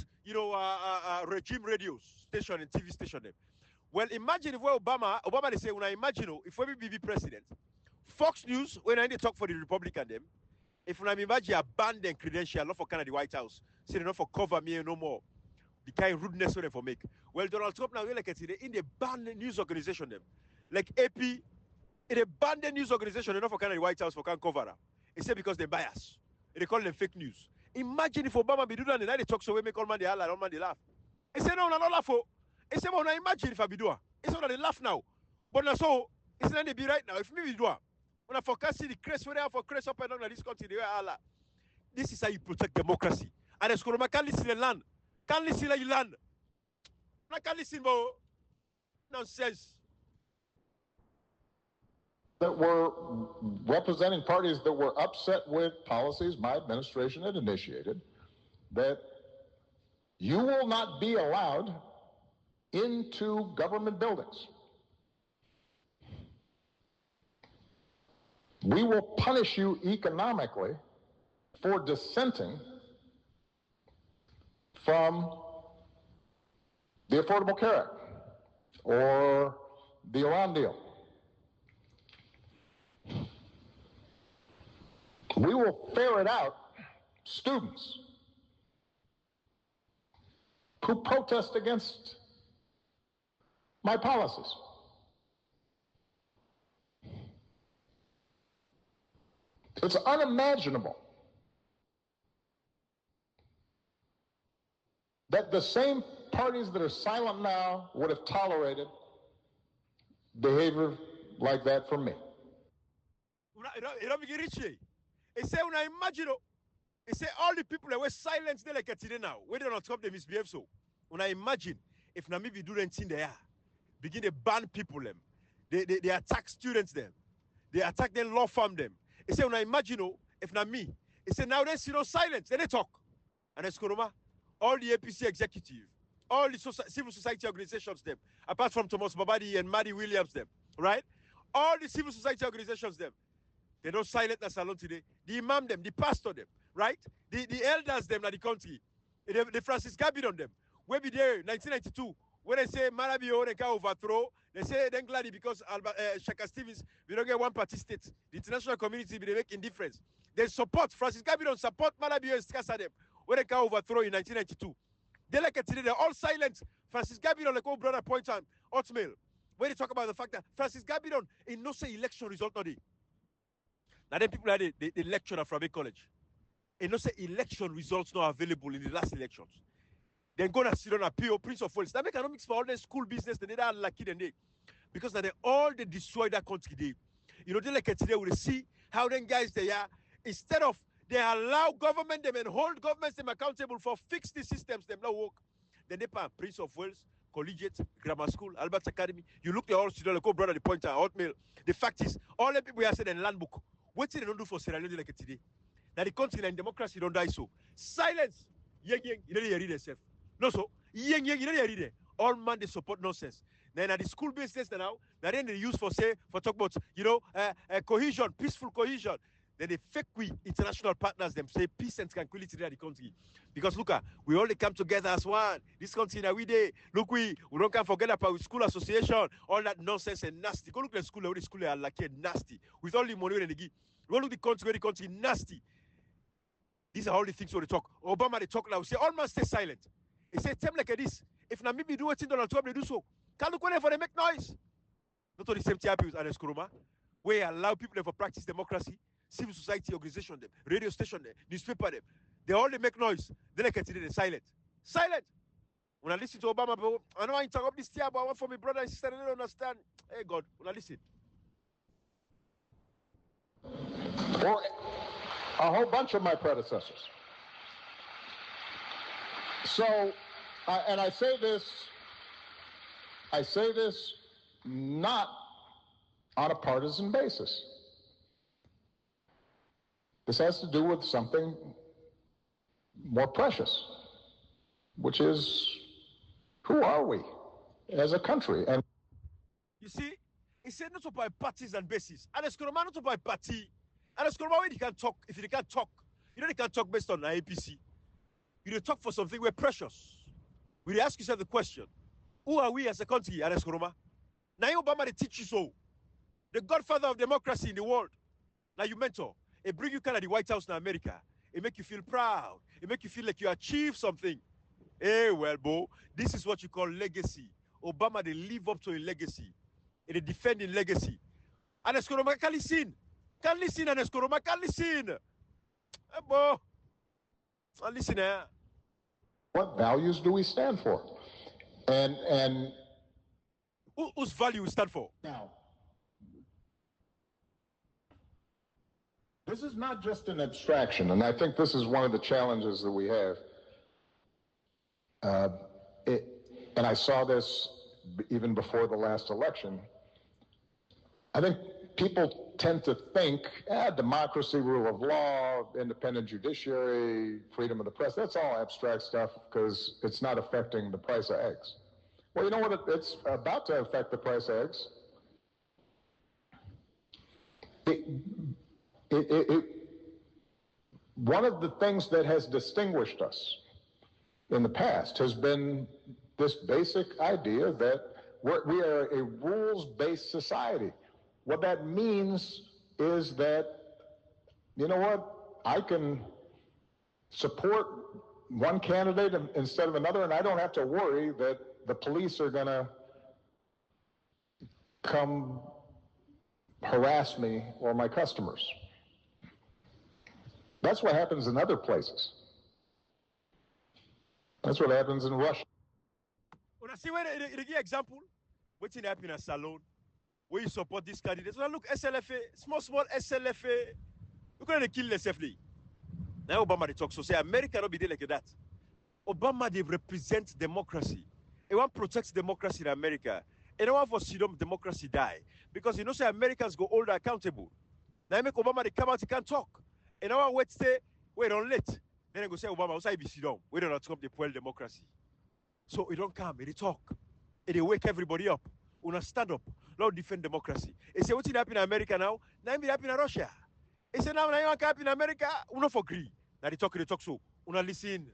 regime radios, station and TV station them. Well, imagine if Obama they say, when I imagine if we be president, Fox News, when I talk for the Republican them, if I imagine abandon credential, not for Canada White House, say not for cover me no more. The kind of rudeness they for make. Well, Donald Trump now like in the banned news organization them. Like AP, in a banned news organization, enough for Canada White House for can cover up. It's because they bias. They call them fake news. Imagine if Obama be doing that and they talk so we make all man they holler, all man they laugh. He say no, not laugh for. He say, well, now imagine if I be doing. It's not they laugh now. But now so it's not they be right now. If me be doing. When I forecast the crest where they have for crest up and down this country, they holler. This is how you protect democracy. And Ernest Koroma can't listen to land. Can't listen to you land. I can't listen, bro. Nonsense. That were representing parties that were upset with policies my administration had initiated, that you will not be allowed into government buildings. We will punish you economically for dissenting from the Affordable Care Act or the Iran deal. We will ferret out students who protest against my policies. It's unimaginable that the same parties that are silent now would have tolerated behavior like that from me. He say, when I imagine, he say all the people that were silent they like today now, where they don't stop they misbehave so. When I imagine if Namibia do anything there, begin to ban people them, they attack students them, they attack their law firm them. He say when I imagine if not me, he say now they see no silence, then they talk. And Ernest Koroma, all the APC executive, all the civil society organizations them, apart from Thomas Babadi and Maddie Williams them, right? All the civil society organizations them. They don't silence us alone today. The imam them, the pastor them, right? The elders them in the country. The Francis Gabion them. Where be there 1992 when they say Malabio they can overthrow. They say then gladly because Shaka Stevens we don't get one party state. The international community they make indifference. They support Francis Gabion support Malabio and Skasa them when they can overthrow in 1992. They like it today. They're all silent. Francis Gabion like old brother point on Hotmail when they talk about the fact that Francis Gabion in no say election result not now then people are the lecturer from a college. And no say election results not available in the last elections. Then go and sit on a PO, Prince of Wales. That make economics for all the school business, they are lucky than they. Because now they all they destroy that country. They like today we see how them guys they are. Instead of they allow government them and hold governments them accountable for fix the systems them not work. Then they pay Prince of Wales, Collegiate, Grammar School, Albert Academy. You look the all students like brother the pointer, Hotmail. The fact is all the people here said in land book. What they don't do for Sierra Leone like today? That the country and democracy don't die so. Silence. You don't hear yourself. No so. You don't hear it. All man they support nonsense. Then at the school business now, then they use for talk about cohesion, peaceful cohesion. Then they fake we international partners them say peace and tranquility in the country. Because look we all come together as one. This country now we day. Look we don't can forget about school association, all that nonsense and nasty. Go look at the school, the school are like nasty. With all the money they give. Go look the country nasty. These are all the things we talk. Obama they talk now. Say all man stay silent. He say time like this. If Namibia do what Donald Trump they do so. Can't look whenever they make noise. Not only same thing with Ernest Koroma, where allow people to practice democracy, civil society organization them, radio station them, newspaper them. They all they make noise. They like today they silent. Silent. When I listen to Obama, I know I interrupt this here, but I want for my brother and sister, they don't understand. Hey God, when I listen. Or a whole bunch of my predecessors. So and I say this not on a partisan basis. This has to do with something more precious, which is, who are we as a country? And you see, he said not by parties and basis. Ernest Koroma not by party. Ernest Koroma, when he can talk, if he can't talk, they can't talk based on an APC. You talk for something we're precious. We ask yourself the question, who are we as a country, Ernest Koroma? Now Obama they teach you so. The godfather of democracy in the world. Now you mentor. It bring you kind of the White House in America. It make you feel proud. It make you feel like you achieved something. Hey, well, Bo, this is what you call legacy. Obama, they live up to a legacy. They defend in legacy. Ernest Koroma can listen. Can listen, Ernest Koroma can listen. Hey, Bo. Listen here. What values do we stand for? And whose value we stand for? Now, this is not just an abstraction, and I think this is one of the challenges that we have. And I saw this even before the last election. I think people tend to think, democracy, rule of law, independent judiciary, freedom of the press, that's all abstract stuff because it's not affecting the price of eggs. Well, you know what? It's about to affect the price of eggs. One of the things that has distinguished us in the past has been this basic idea that we are a rules-based society. What that means is that, you know what, I can support one candidate instead of another, and I don't have to worry that the police are going to come harass me or my customers. That's what happens in other places. That's what happens in Russia. When I see where they give example, what's happening in a salon, where you support these candidates. Now look, SLFA, small SLFA, look how they kill the SFA. Now Obama they talk so say America not be there like that. Obama they represent democracy. They want to protect democracy in America. And they want for freedom democracy die. Because you know say Americans go hold accountable. Now make Obama they come out, he can't talk. And now wait say, wait on late. Then they go say Obama, also be sit down. We don't talk the fuel democracy. So it don't come, they talk. And they wake everybody up. Una stand up. Now defend democracy. They say what's happening in America now? Now it happening in Russia. They say now it happen in America, we don't agree. Now they talk so. Una listen.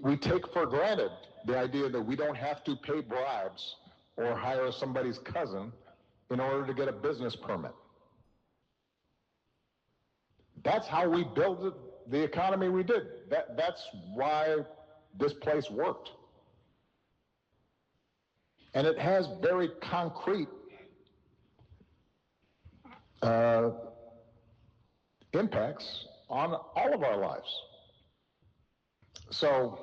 We take for granted the idea that we don't have to pay bribes or hire somebody's cousin in order to get a business permit. That's how we built the economy we did. That's why this place worked. And it has very concrete impacts on all of our lives. So,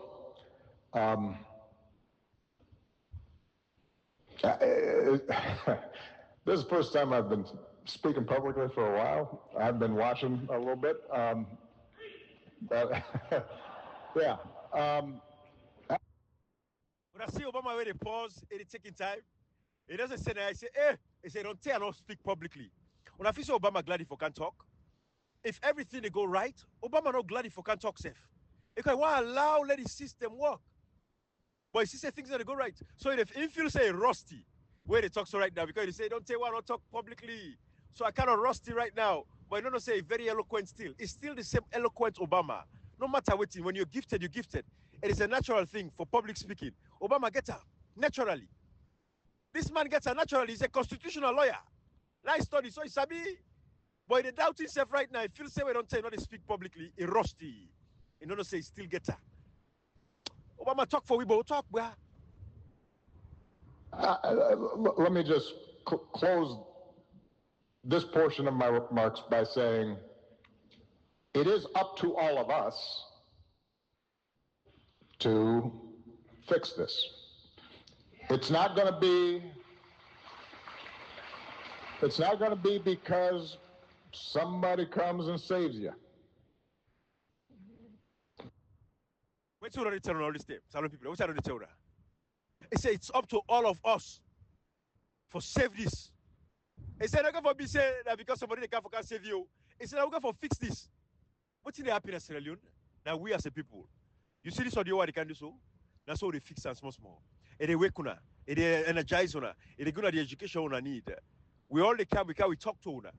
this is the first time I've been speaking publicly for a while. I've been watching a little bit. But yeah. When I see Obama where they pause, it is taking time. It doesn't say that I say, eh, he say don't tell not speak publicly. When I feel so Obama glad if I can talk. If everything they go right, Obama not glad if I can talk safe. Because why allow let the system work? But he say things that go right. So if feel say rusty, where they talk so right now, because they say don't tell why not talk publicly. So I kind of rusty right now, but I don't say very eloquent still. It's still the same eloquent Obama. No matter what, when you're gifted, you're gifted. It is a natural thing for public speaking. Obama gets her naturally. This man gets her naturally. He's a constitutional lawyer. Nice study, so he's sabi. But he doubt himself right now. He feels say we don't tell not to speak publicly. He rusty. He don't say he still gets her. Obama talk for we, but talk where. Let me just close this portion of my remarks by saying it is up to all of us to fix this. It's not going to be because somebody comes and saves you. What's you tell all this time? Salon people, what's you tell? He said it's up to all of us for save this. He said, I'm going for be say that because somebody can save you. He said, I'm going for fix this. What's in the happiness, Sierra Leone? Now we as a people, you see this audio, what they can do so? That's how they fix and small. And they wake una, and they energize una, and they go to the education una need. We all the can, we talk to una.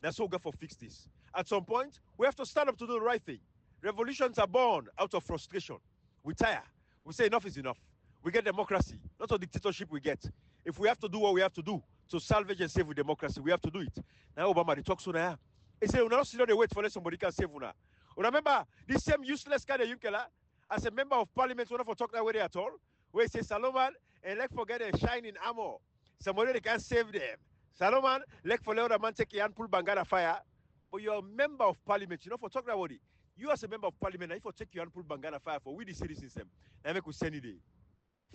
That's how we go for fix this. At some point, we have to stand up to do the right thing. Revolutions are born out of frustration. We tire. We say enough is enough. We get democracy, not a dictatorship we get. If we have to do what we have to do to salvage and save with democracy, we have to do it. Now Obama, they talk so now. He say, "Una not they wait for somebody can save una." Remember, this same useless guy, Yunkela, as a member of parliament, we never talk that way at all. Where he says, Salomon, and let's forget a shining armor. Somebody they can save them. Salomon, let for the man take your hand, pull Bangara fire. But you're a member of parliament, you know, for talk about it. You as a member of parliament, if you take your hand, pull Bangara fire for we the citizens, and make we send it.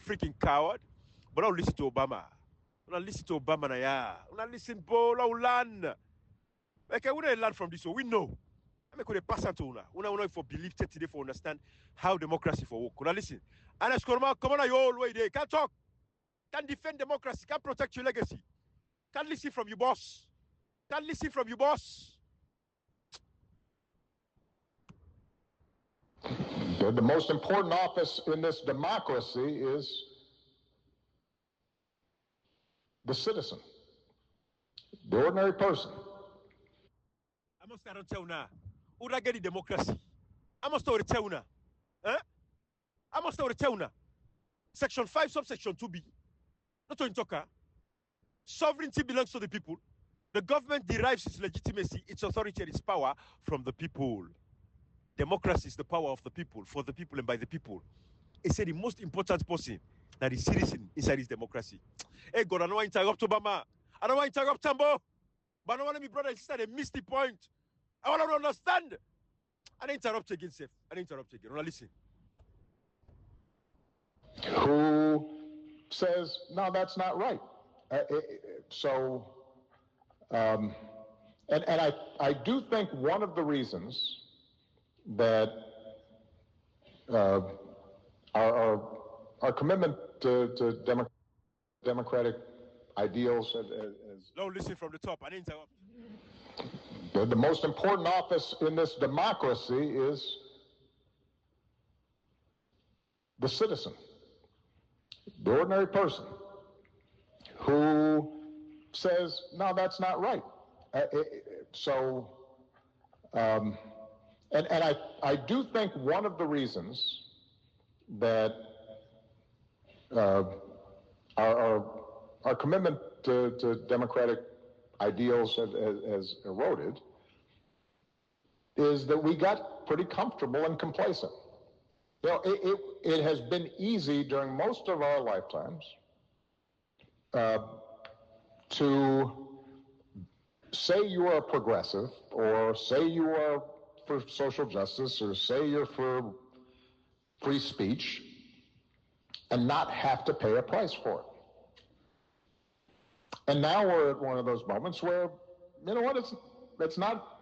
Freaking coward. But don't listen to Obama. Don't listen to Obama, na don't listen to land. Like I wouldn't learn from this, so we know. I make pass on to una. Una for believe today for understand how democracy for work. Una listen. Ernest Koroma, come on, you all way there. Can't talk. Can't defend democracy. Can't protect your legacy. Can't listen from your boss. Can't listen from your boss. The most important office in this democracy is the citizen, the ordinary person. I must not tell now. Who get the democracy? I must not tell now. I must not tell now. Section 5, subsection 2B. Not to talk. Sovereignty belongs to the people. The government derives its legitimacy, its authority, and its power from the people. Democracy is the power of the people, for the people, and by the people. He said the most important person that is citizen inside his democracy. Hey, God, I don't want to interrupt Obama. I don't want to interrupt Tambo. But I don't want my brother and sister, they missed the point. I want to understand. I didn't interrupt again, Seth. I didn't interrupt again. Now listen. Who says, no, that's not right. I do think one of the reasons that our commitment to democratic ideals no, listen from the top. I didn't interrupt. The most important office in this democracy is the citizen, the ordinary person, who says, no, that's not right. I do think one of the reasons that our commitment to democratic ideals has eroded is that we got pretty comfortable and complacent. You know, it has been easy during most of our lifetimes to say you are a progressive, or say you are for social justice, or say you're for free speech, and not have to pay a price for it. And now we're at one of those moments where, you know what, it's not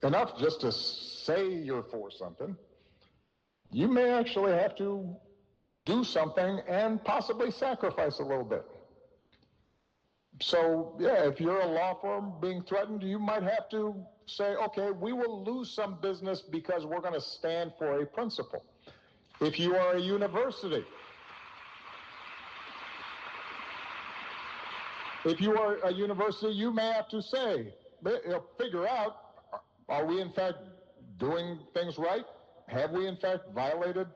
enough just to say you're for something. You may actually have to do something and possibly sacrifice a little bit. So, yeah, if you're a law firm being threatened, you might have to say, okay, we will lose some business because we're going to stand for a principle. If you are a university, you may have to say, figure out, are we in fact doing things right? Have we in fact violated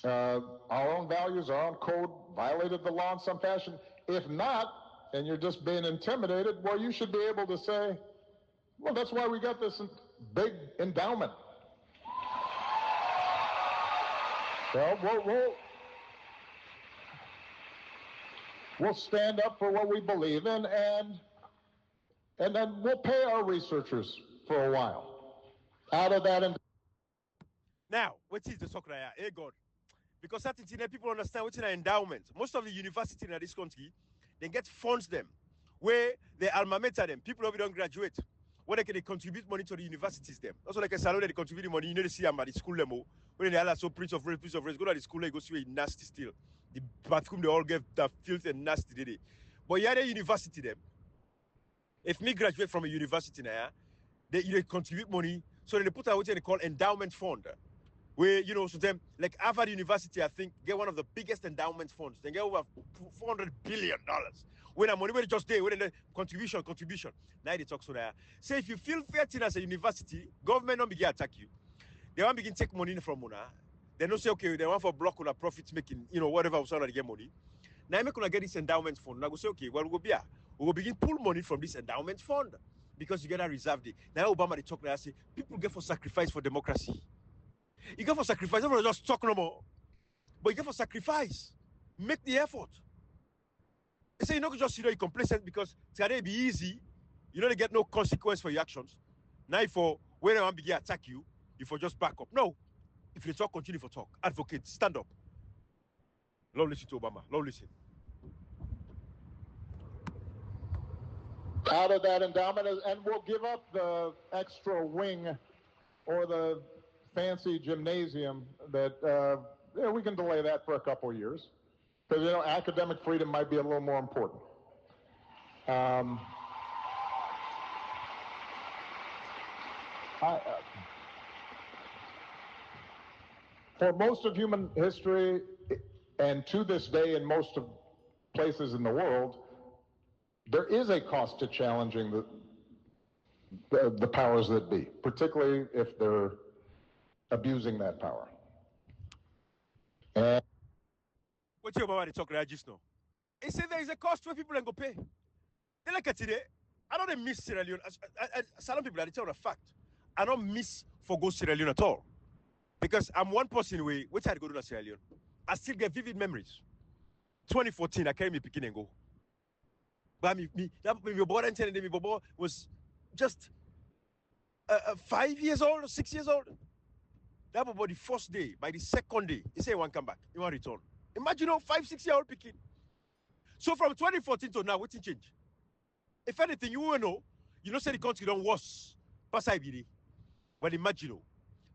our own values, our own code, violated the law in some fashion? If not, and you're just being intimidated, well, you should be able to say, well, that's why we got this big endowment. Well, we'll stand up for what we believe in, and then we'll pay our researchers for a while out of that. Now, what is the soccer? Hey, God. Because certain people understand what's an endowment. Most of the universities in this country, they get funds them where the alma mater them, people who don't graduate, where they can contribute money to the universities them. Also like a salon they contribute money, you know, they see them at the school level. When they are so Prince of Race, go to the school, they go see a nasty still. The bathroom they all get that filth and nasty today. But yeah, the university them. If me graduate from a university now, they contribute money, so they put out what they call endowment fund. Where, you know, so them, like Harvard University, I think, get one of the biggest endowment funds. They get over $400 billion. When I'm money, when just there, when the contribution. Now they talk so there. Say if you feel threatened as a university, government don't begin attack you. They won't begin take money from Mona. They don't say, okay, they want for block on a profit making, you know, whatever was to get money. Now I'm gonna get this endowment fund. Now go say, okay, well, we'll begin pull money from this endowment fund because you get a reserve it. Now Obama they talk there, say people get for sacrifice for democracy. You get for sacrifice, don't just talk no more. But you get for sacrifice. Make the effort. They say you're not just, you know, you're complacent because today be easy. You know, they get no consequence for your actions. Now if for when they want to begin attack you, if you just back up. No. If you talk, continue for talk. Advocate, stand up. Love listen to Obama. Love listen. Out of that endowment, and we'll give up the extra wing or the fancy gymnasium that we can delay that for a couple of years because, you know, academic freedom might be a little more important. For most of human history, and to this day in most of places in the world, there is a cost to challenging the powers that be, particularly if they're abusing that power. And what you about the talk right just now? He said there is a cost where people can go pay. They like it today. I don't miss Sierra Leone. Some people are telling a fact. I don't miss for go Sierra Leone at all. Because I'm one person away, which I had to go to Sierra Leone. I still get vivid memories. 2014, I carried me picking and go. But me born and me was just 5 years old, 6 years old. That was the first day. By the second day, he said he want to come back. He want to return. Imagine, 5, 6 year old picking. So from 2014 to now, what's changed? If anything, you will know, say the country don't worse. Pass IBD. But imagine,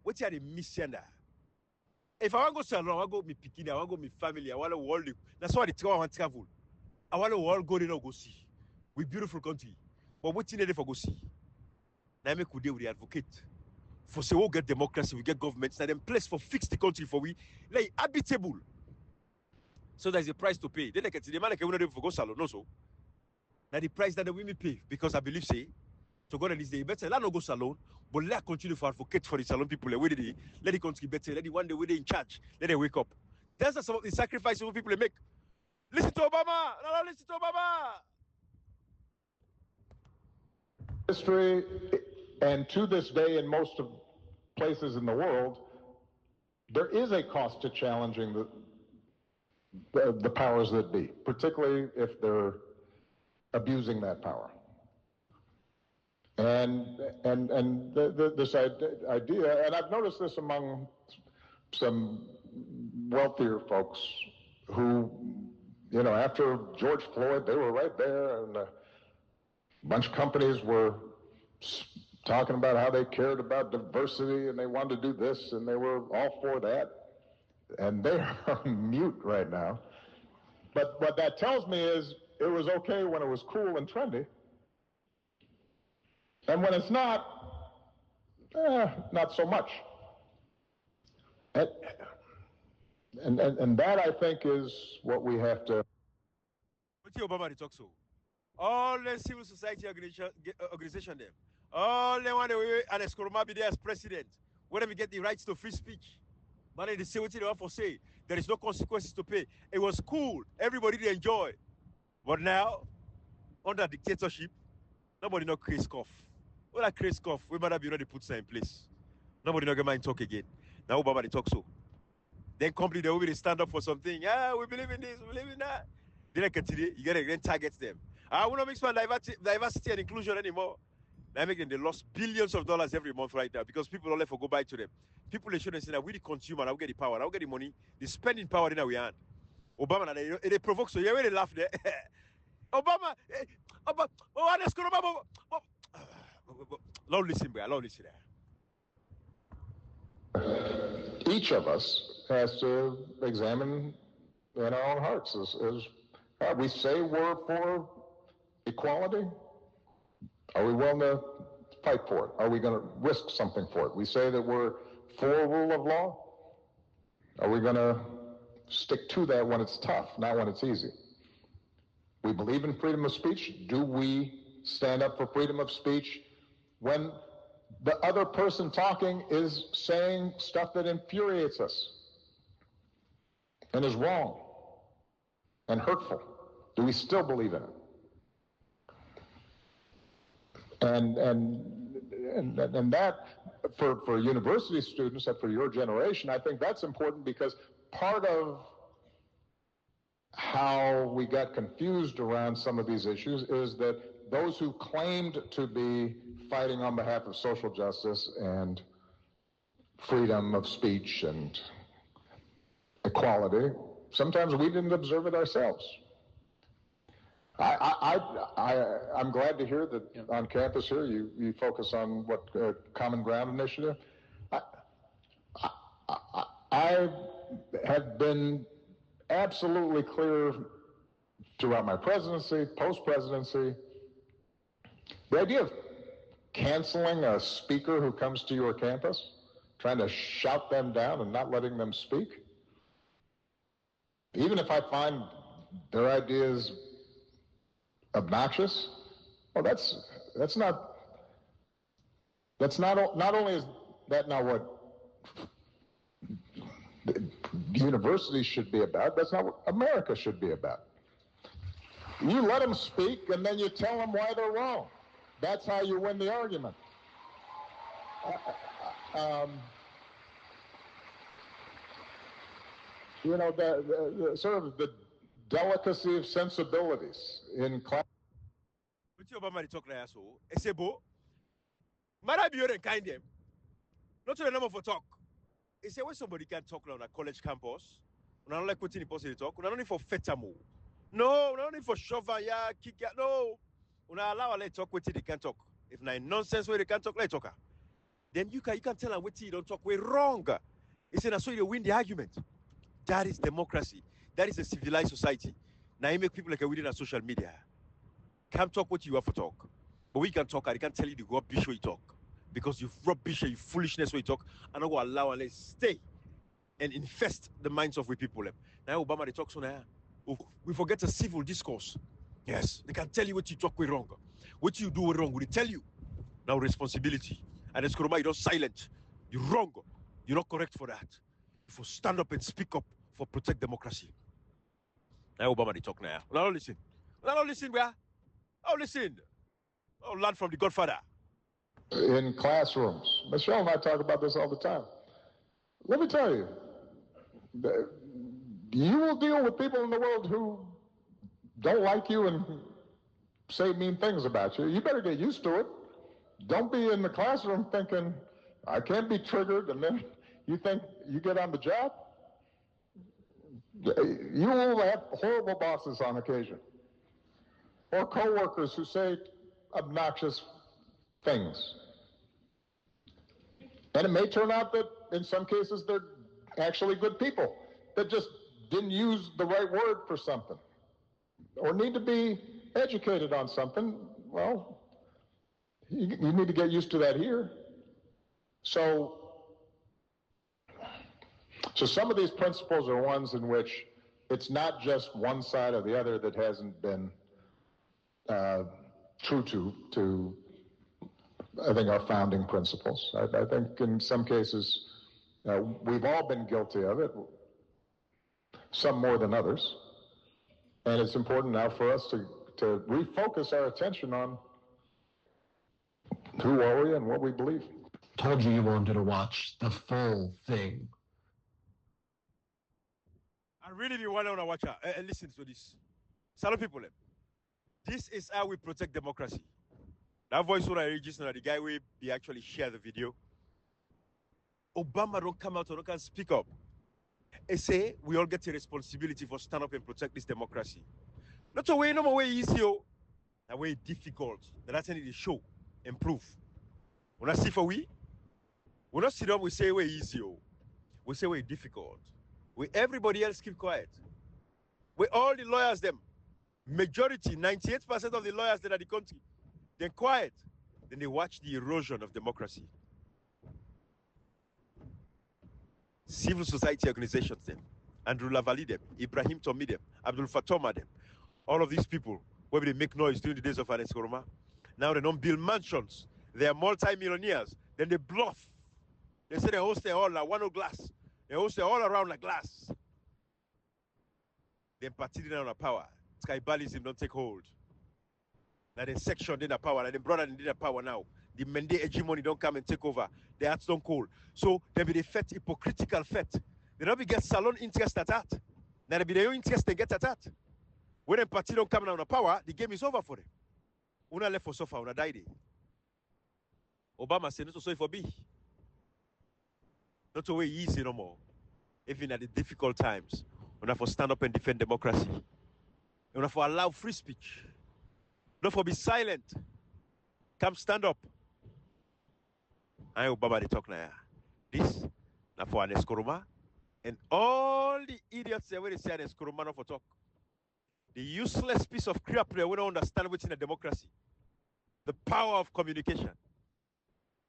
what's the mission there? If I want to go salon, I want to go with my picking, I want to go with my family, I want to world. That's why I want to travel. I want to world go there and go see. We beautiful country. But what's needed for go see? Now we could deal with the advocate. For say we get democracy, we get governments, and then place for fix the country for we like habitable. So there's a price to pay. Then I can see the man like we not for go salon, no so. Now the price that the women pay, because I believe say to go on this day better let no go salon, but let continue for advocate for the salon people. Let the country better, let the one day we they in charge, let them wake up. That's some of the sacrifices people make. Listen to Obama. No, listen to Obama. History, and to this day in most of places in the world, there is a cost to challenging the powers that be, particularly if they're abusing that power. And this idea, and I've noticed this among some wealthier folks who, after George Floyd, they were right there, and a bunch of companies were talking about how they cared about diversity and they wanted to do this and they were all for that. And they are mute right now. But what that tells me is it was okay when it was cool and trendy. And when it's not so much. And that, I think, is what we have to... What's your Obama talk so? All the civil society organization them. All they want to Ernest Koroma be there as president. Whether we get the rights to free speech. But they say what they want for say. There is no consequences to pay. It was cool. Everybody did enjoy. But now, under dictatorship, nobody no crazy cough. All that crazy cough, we might have already put some in place. Nobody no get mind talk again. Now Obama they talk so. Then company they will be stand up for something. Yeah, we believe in this, we believe in that. Then continue, you gotta then target them. I will not mix my diversity and inclusion anymore. They're making they lost billions of dollars every month right now because people don't let for go buy to them. People they shouldn't say that we the consumer, I will get the power, I will get the money, the spending power in our hand. Obama, they provoke so yeah, when they laugh there. Obama, Ernest Koroma. Lord, listen, bro. Lord, listen. Each of us has to examine in our own hearts. We say we're for equality. Are we willing to fight for it? Are we going to risk something for it? We say that we're for rule of law. Are we going to stick to that when it's tough, not when it's easy? We believe in freedom of speech. Do we stand up for freedom of speech when the other person talking is saying stuff that infuriates us and is wrong and hurtful? Do we still believe in it? And that, for university students and for your generation, I think that's important, because part of how we got confused around some of these issues is that those who claimed to be fighting on behalf of social justice and freedom of speech and equality, sometimes we didn't observe it ourselves. I'm glad to hear that on campus here you focus on what Common Ground Initiative. I have been absolutely clear throughout my presidency, post-presidency, the idea of canceling a speaker who comes to your campus, trying to shout them down and not letting them speak, even if I find their ideas obnoxious, well, not only is that not what the universities should be about, that's not what America should be about. You let them speak and then you tell them why they're wrong. That's how you win the argument. You know, the sort of the delicacy of sensibilities in class. But you Obama talk like so. It's a bo. Mara be your kind them. Not to the number for talk. It's a way somebody can talk on a college campus. We don't like putting the person to talk. We don't need for fetamo. No, we don't need for shovaya, kick ya. No. We don't allow them talk what they can talk. If not nonsense where they can talk, let's talk. Then you can tell them what you don't talk. We're wrong. It's in a so you win the argument. That is democracy. That is a civilized society. Now you make people like a within a social media. Can't talk what you have to talk. But we can talk, I can tell you the rubbish way you talk. Because you rubbish and you foolishness way you talk, and I will allow and let's stay and infest the minds of we people. Now Obama they talk so now. We forget a civil discourse. Yes, they can tell you what you talk way wrong. What you do wrong, we tell you. Now responsibility. And as Koroma, you're not silent. You're wrong. You're not correct for that. For stand up and speak up for protect democracy. Now Obama they talk now. Now listen. Now listen, where? Oh listen. Oh, learn from the Godfather. In classrooms. Michelle and I talk about this all the time. Let me tell you, you will deal with people in the world who don't like you and say mean things about you. You better get used to it. Don't be in the classroom thinking, I can't be triggered, and then you think you get on the job. You will have horrible bosses on occasion, or coworkers who say obnoxious things. And it may turn out that in some cases they're actually good people that just didn't use the right word for something or need to be educated on something. Well, you need to get used to that here. So some of these principles are ones in which it's not just one side or the other that hasn't been true to I think, our founding principles. I think in some cases we've all been guilty of it, some more than others. And it's important now for us to refocus our attention on who are we and what we believe. Told you wanted to watch the full thing. I really do want to watch her and listen to this. Salute people. This is how we protect democracy. That voice what I registered, the guy will be actually share the video. Obama don't come out or don't speak up. And say we all get a responsibility for stand up and protect this democracy. Not a way, no more way easy. That way difficult. That's need to show, improve. When I see for we not sit down, we say we're easy. We say we're difficult. We everybody else keep quiet. We all the lawyers them. Majority, 98% of the lawyers that are the country, they're quiet. Then they watch the erosion of democracy. Civil society organizations them. Andrew Lavali them. Ibrahim Tomi them. Abdul Fatoma them. All of these people, where they make noise during the days of Ernest Koroma, now they don't build mansions. They are multi-millionaires. Then they bluff. They say they host their all like one glass. They host their all around like glass. Then party down on power. Tribalism don't take hold. Now the section did the power. Now the brother did the power now. The Mende hegemony don't come and take over. The hearts don't cool. So there be the fet, hypocritical fet. They don't be get salon interest at that. Now there be their own interest they get at that. When the party don't come down on power, the game is over for them. Una left for suffer, una died. Obama said not to sorry for be. Not to way easy no more. Even at the difficult times. Una for stand up and defend democracy. Una for allow free speech. Not for be silent. Come stand up. I Obama they talk now. This now for Ernest Koroma. And all the idiots there where they say Ernest Koroma not for talk. The useless piece of crap there we don't understand what's in a democracy. The power of communication.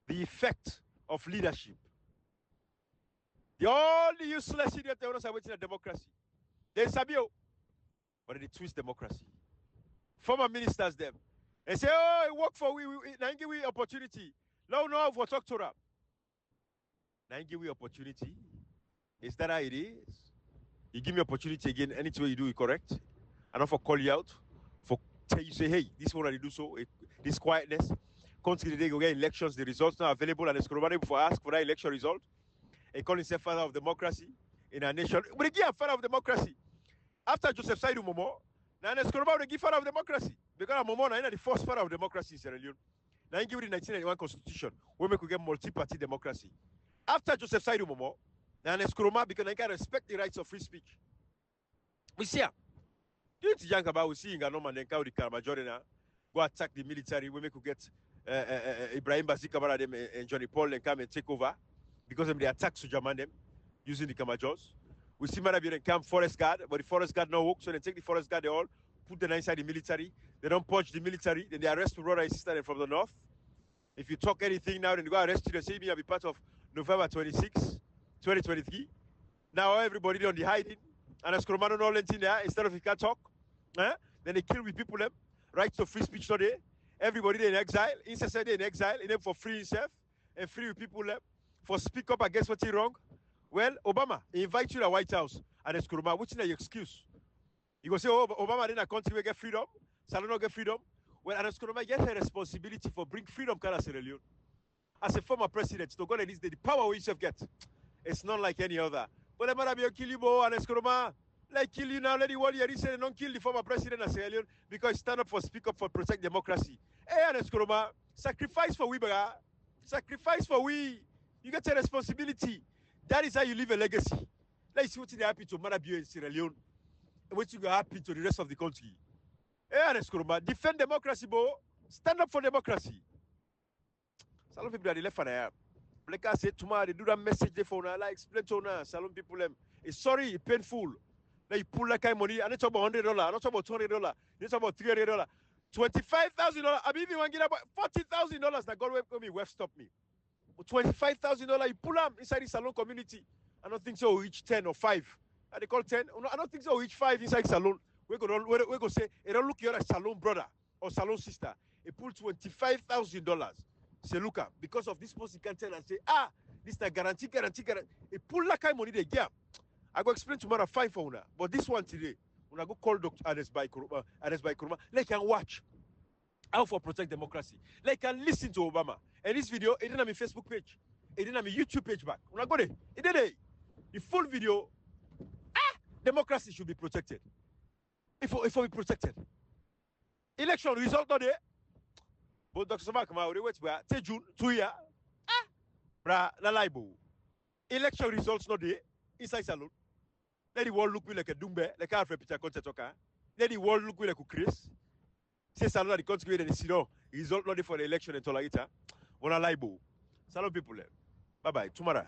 The effect of leadership. All the useless idiots they don't understand what's in a democracy. They sabio. But they twist democracy. Former ministers them. They say, oh, it work for we give we opportunity. Now no for talk to them. Now give we opportunity. Is that how it is? You give me opportunity again, anything you do is correct. And not for call you out, for tell you say, hey, this one I do so, this quietness. Country they go get elections, the results now available, and it's corroborated for ask for that election result. He call himself father of democracy in our nation. But again, father of democracy. After Joseph Saidu Momo, now it's corroborated give father of democracy. Because Momo now the first father of democracy in Sierra Leone. Now he give the 1991 constitution, where we could get multi-party democracy. After Joseph Saidu Momo, now Ernest Koroma, because I can respect the rights of free speech. We see him. Do you think about we see in Ghana and then the Karamajorina go attack the military, we could get Ibrahim Bazikamara them and Johnny Paul and come and take over because of the attack to German them using the Kamajors. We see Marabi and come forest guard, but the forest guard no work, so they take the forest guard, they all put them inside the military. They don't punch the military, then they arrest the brother and sister from the north. If you talk anything now, then they go arrest you, they say me I'll be part of November 26, 2023. Now everybody on the hiding, and as Koroma no in there, instead of you can't talk, then they kill with people them. Rights of free speech today. Everybody in exile, inside in exile, in them for free himself and free with people left for speak up against what's wrong. Well, Obama invite you to the White House and it's Koroma. What's your excuse? You go say, oh, Obama in a country we get freedom, Salon get freedom. Well, Ernest Koroma get her responsibility for bring freedom to Sierra Leone. As a former president, to go and the power we yourself get. It's not like any other. But the matter be kill you, Ernest Koroma. Like kill you now, let the world hear this and don't kill the former president of Sierra Leone because stand up for speak up for protect democracy. Hey, Ernest Koroma, sacrifice for we, brother. Sacrifice for we. You get a responsibility. That is how you leave a legacy. Let's see what happened to Marabio in Sierra Leone. And what will happen to the rest of the country. Hey, Ernest Koroma, defend democracy, bro. Stand up for democracy. Some people are the left for there. Like I said tomorrow, they do that message they phone. I explain to now. Salon people them. It's sorry, it's painful. Now you pull that kind of money. I'm not talking about $100. I'm not talking about $200. I'm not talking about $300. $25,000. I mean, even want to get about $40,000. Now God will me, web stop me. But $25,000, you pull them inside the salon community. I don't think so. Each 10 or 5. They call 10. I don't think so. Each 5 inside salon. We're going to say, it don't look you're a salon brother or salon sister. It pull $25,000. Say, look up, because of this person can tell and say, this is a guarantee. It pull that kind of money they get. I go explain tomorrow 5 for una. But this one today, when I go call Dr. Ernest Koroma, they can watch how for protect democracy. They can listen to Obama. And this video, it didn't have my Facebook page. It didn't have my YouTube page back. When I go there, it did it. The full video, democracy should be protected. If we protected. Election result not there. But Dr. Samakama, wait, take June, 2 years. Bra, la laibo. Election results not there. Inside salon. Let the world look like a Dumbe, like a Peter Conte talker. Let the world look like a Chris. C'est ça, nous a contribué des décisions. Result not for the election et tout là. On a l'aïbou. Salut people. Bye bye. Tomorrow.